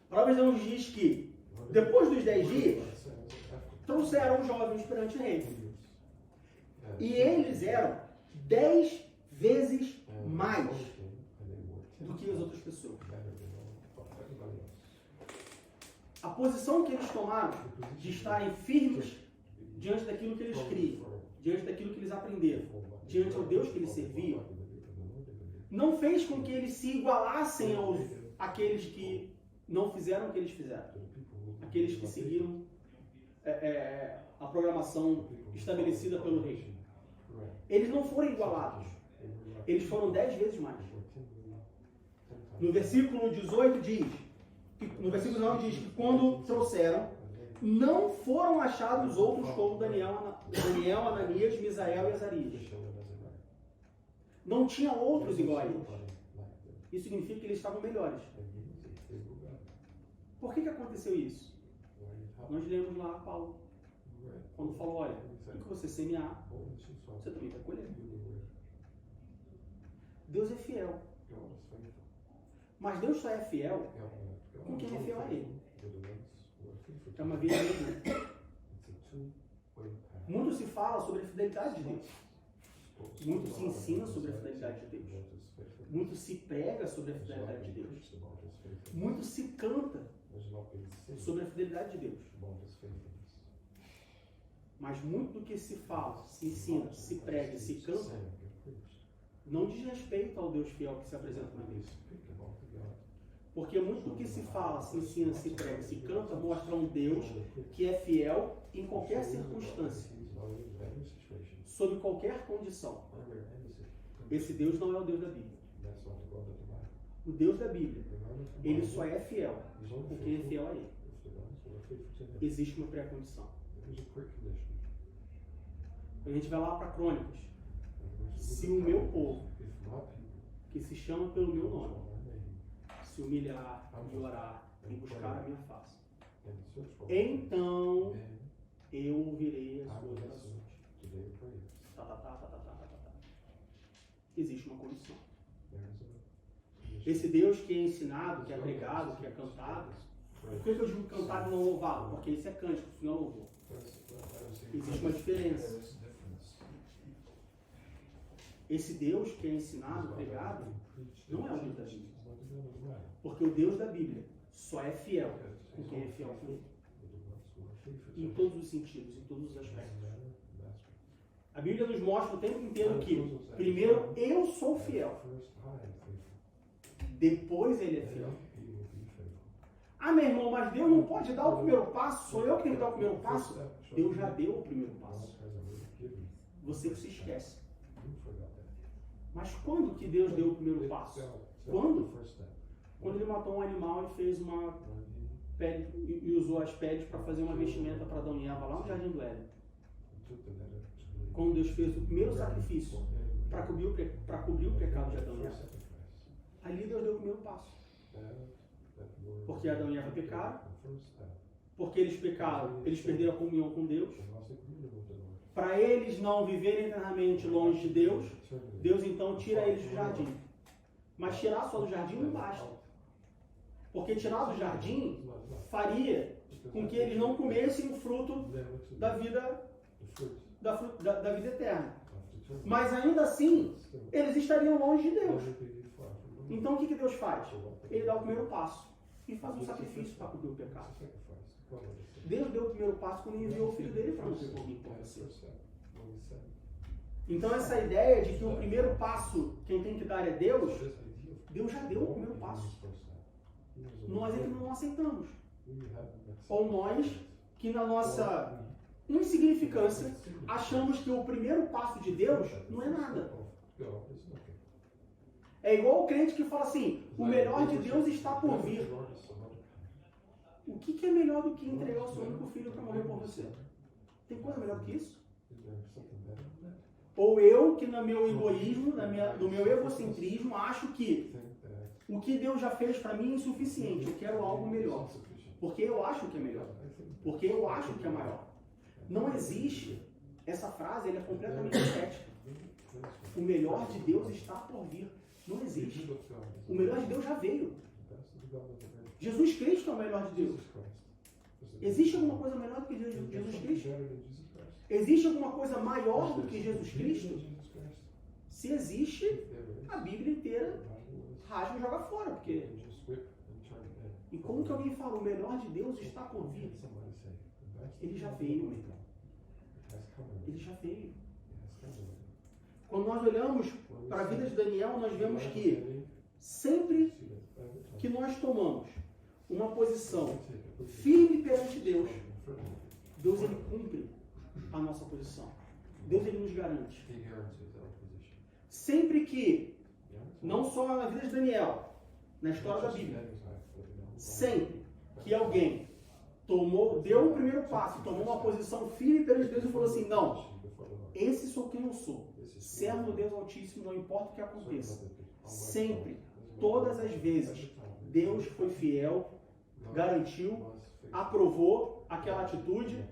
a palavra de Deus diz que depois dos 10 dias, trouxeram os jovens perante o rei. E eles eram 10 vezes mais do que as outras pessoas. A posição que eles tomaram de estarem firmes diante daquilo que eles criam, diante daquilo que eles aprenderam, diante ao Deus que eles serviam, não fez com que eles se igualassem àqueles que não fizeram o que eles fizeram. Aqueles que seguiram a programação estabelecida pelo rei. Eles não foram igualados. Eles foram 10 vezes mais. No versículo 18 diz, no versículo 9 diz que quando trouxeram, não foram achados outros como Daniel, Ananias, Misael e Azarias. Não tinha outros iguais. Isso significa que eles estavam melhores. Por que aconteceu isso? Nós lemos lá Paulo, quando falou: olha, o que você semear, você também vai colher. Deus é fiel. Mas Deus só é fiel com quem é fiel a Ele. É uma via dele. Muito se fala sobre a fidelidade de Deus. Muito se ensina sobre a fidelidade de Deus. Muito se prega sobre a fidelidade de Deus. Muito se canta sobre a fidelidade de Deus. Mas muito do que se fala, se ensina, se prega, se canta, não diz respeito ao Deus fiel que se apresenta na Bíblia. Porque muito do que se fala, se ensina, se prega, se canta, mostra um Deus que é fiel em qualquer circunstância, sob qualquer condição. Esse Deus não é o Deus da Bíblia. O Deus da Bíblia, ele só é fiel com quem é fiel a ele. Existe uma pré-condição. Quando a gente vai lá para Crônicas, se o meu povo, que se chama pelo meu nome, se humilhar e orar e buscar a minha face, então eu ouvirei as suas orações. Existe uma condição. Esse Deus que é ensinado, que é pregado, que é cantado. Por que eu digo cantado e não louvado? Porque isso é cântico, isso não é louvor. Existe uma diferença. Esse Deus que é ensinado, pregado, não é o Deus da Bíblia. Porque o Deus da Bíblia só é fiel com quem é fiel com ele. Em todos os sentidos, em todos os aspectos. A Bíblia nos mostra o tempo inteiro que, primeiro, eu sou fiel. Depois ele é fiel. Ah, meu irmão, mas Deus não pode dar o primeiro passo? Sou eu que tenho que dar o primeiro passo? Deus já deu o primeiro passo. Você que se esquece. Mas quando que Deus deu o primeiro passo? Quando? Quando ele matou um animal e fez uma pele e usou as peles para fazer uma vestimenta para Adão e Eva lá no Jardim do Éden. Quando Deus fez o primeiro sacrifício para cobrir o pecado de Adão e Eva. Ali Deus deu o primeiro passo. Porque Adão e Eva pecaram. Porque eles pecaram, eles perderam a comunhão com Deus. Para eles não viverem eternamente longe de Deus, Deus então tira eles do jardim. Mas tirar só do jardim não basta. Porque tirar do jardim faria com que eles não comessem o fruto da vida, da vida eterna. Mas ainda assim, eles estariam longe de Deus. Então o que Deus faz? Ele dá o primeiro passo e faz um sacrifício para cobrir o pecado. Deus deu o primeiro passo quando enviou o filho dele para morrer por mim, por você. Então essa ideia de que o primeiro passo quem tem que dar é Deus, Deus já deu o primeiro passo. Nós é que não aceitamos. Ou nós, que na nossa insignificância, achamos que o primeiro passo de Deus não é nada. É igual o crente que fala assim, o melhor de Deus está por vir. O que é melhor do que entregar o seu único filho para morrer por você? Tem coisa melhor do que isso? Ou eu, que no meu egoísmo, no meu egocentrismo, acho que o que Deus já fez para mim é insuficiente. Eu quero algo melhor. Porque eu acho que é melhor. Porque eu acho que é maior. Não existe. Essa frase ela é completamente estética. O melhor de Deus está por vir. Não existe. O melhor de Deus já veio. Jesus Cristo é o melhor de Deus. Existe alguma coisa melhor do que Jesus Cristo? Existe alguma coisa maior do que Jesus Cristo? Se existe, a Bíblia inteira rasga e joga fora. Porque... E como que alguém fala, o melhor de Deus está por vir? Ele já veio, meu irmão. Ele já veio. Quando nós olhamos para a vida de Daniel, nós vemos que sempre que nós tomamos uma posição firme perante Deus, Deus ele cumpre a nossa posição. Deus ele nos garante. Sempre que, não só na vida de Daniel, na história da Bíblia, sempre que alguém deu o primeiro passo, tomou uma posição firme perante Deus e falou assim, não, esse sou quem eu sou, servo do Deus Altíssimo, não importa o que aconteça. Sempre, todas as vezes, Deus foi fiel, garantiu, aprovou aquela atitude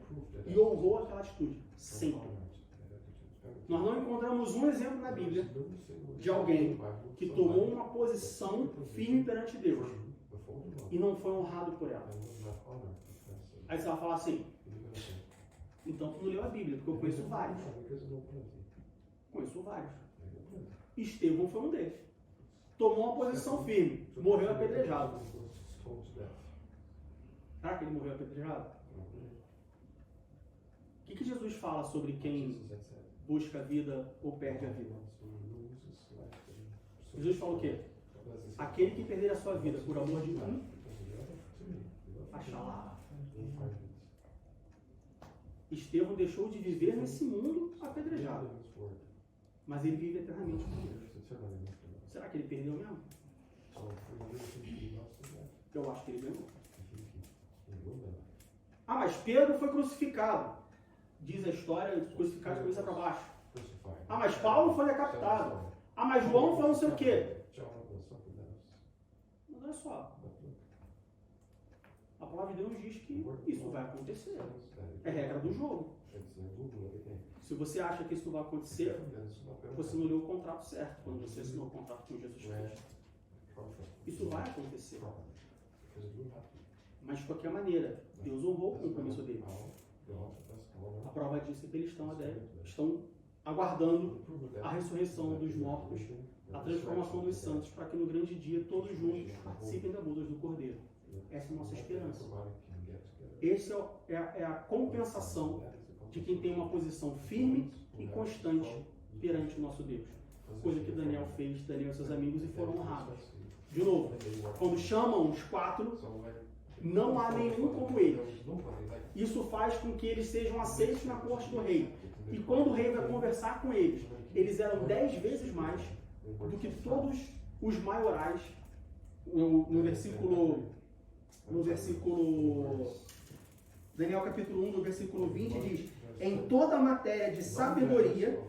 e honrou aquela atitude. Sempre. Nós não encontramos um exemplo na Bíblia de alguém que tomou uma posição firme perante Deus e não foi honrado por ela. Aí você vai falar assim, então tu não leu a Bíblia, porque eu conheço vários. Conheço vários. Estevão foi um deles. Tomou uma posição firme, morreu apedrejado. Será que ele morreu apedrejado? O que Jesus fala sobre quem busca a vida ou perde a vida? Jesus fala o quê? Aquele que perder a sua vida por amor de mim, achará. Estevão deixou de viver nesse mundo apedrejado, mas ele vive eternamente com Deus. Será que ele perdeu mesmo? Eu acho que ele ganhou. Ah, mas Pedro foi crucificado. Diz a história, crucificado de cabeça para baixo. Ah, mas Paulo foi decapitado. Ah, mas João foi não sei o quê. Mas olha só. A palavra de Deus diz que isso vai acontecer. É regra do jogo. Se você acha que isso não vai acontecer, você não leu o contrato certo quando você assinou o contrato com Jesus Cristo. Isso vai acontecer. Mas de qualquer maneira, Deus honrou o compromisso deles. A prova disso é que eles estão aguardando a ressurreição dos mortos, a transformação dos santos, para que no grande dia todos juntos participem da boda do Cordeiro. Essa é a nossa esperança. Essa é a compensação de quem tem uma posição firme e constante perante o nosso Deus. Coisa que Daniel fez, Daniel e seus amigos, e foram honrados. De novo, quando chamam os 4, não há nenhum como eles. Isso faz com que eles sejam aceitos na corte do rei. E quando o rei vai conversar com eles, eles eram 10 vezes mais do que todos os maiorais. No versículo Daniel capítulo 1, no versículo 20 diz: em toda a matéria de sabedoria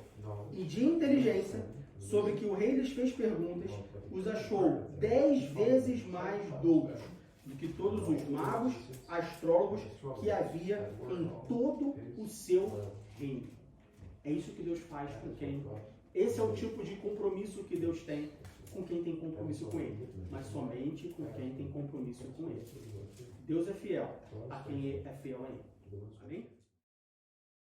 e de inteligência, sobre que o rei lhes fez perguntas, os achou 10 vezes mais doutos do que todos os magos, astrólogos que havia em todo o seu reino. É isso que Deus faz com quem. Esse é o tipo de compromisso que Deus tem com quem tem compromisso com Ele, mas somente com quem tem compromisso com Ele. Deus é fiel a quem é fiel a Ele. Amém?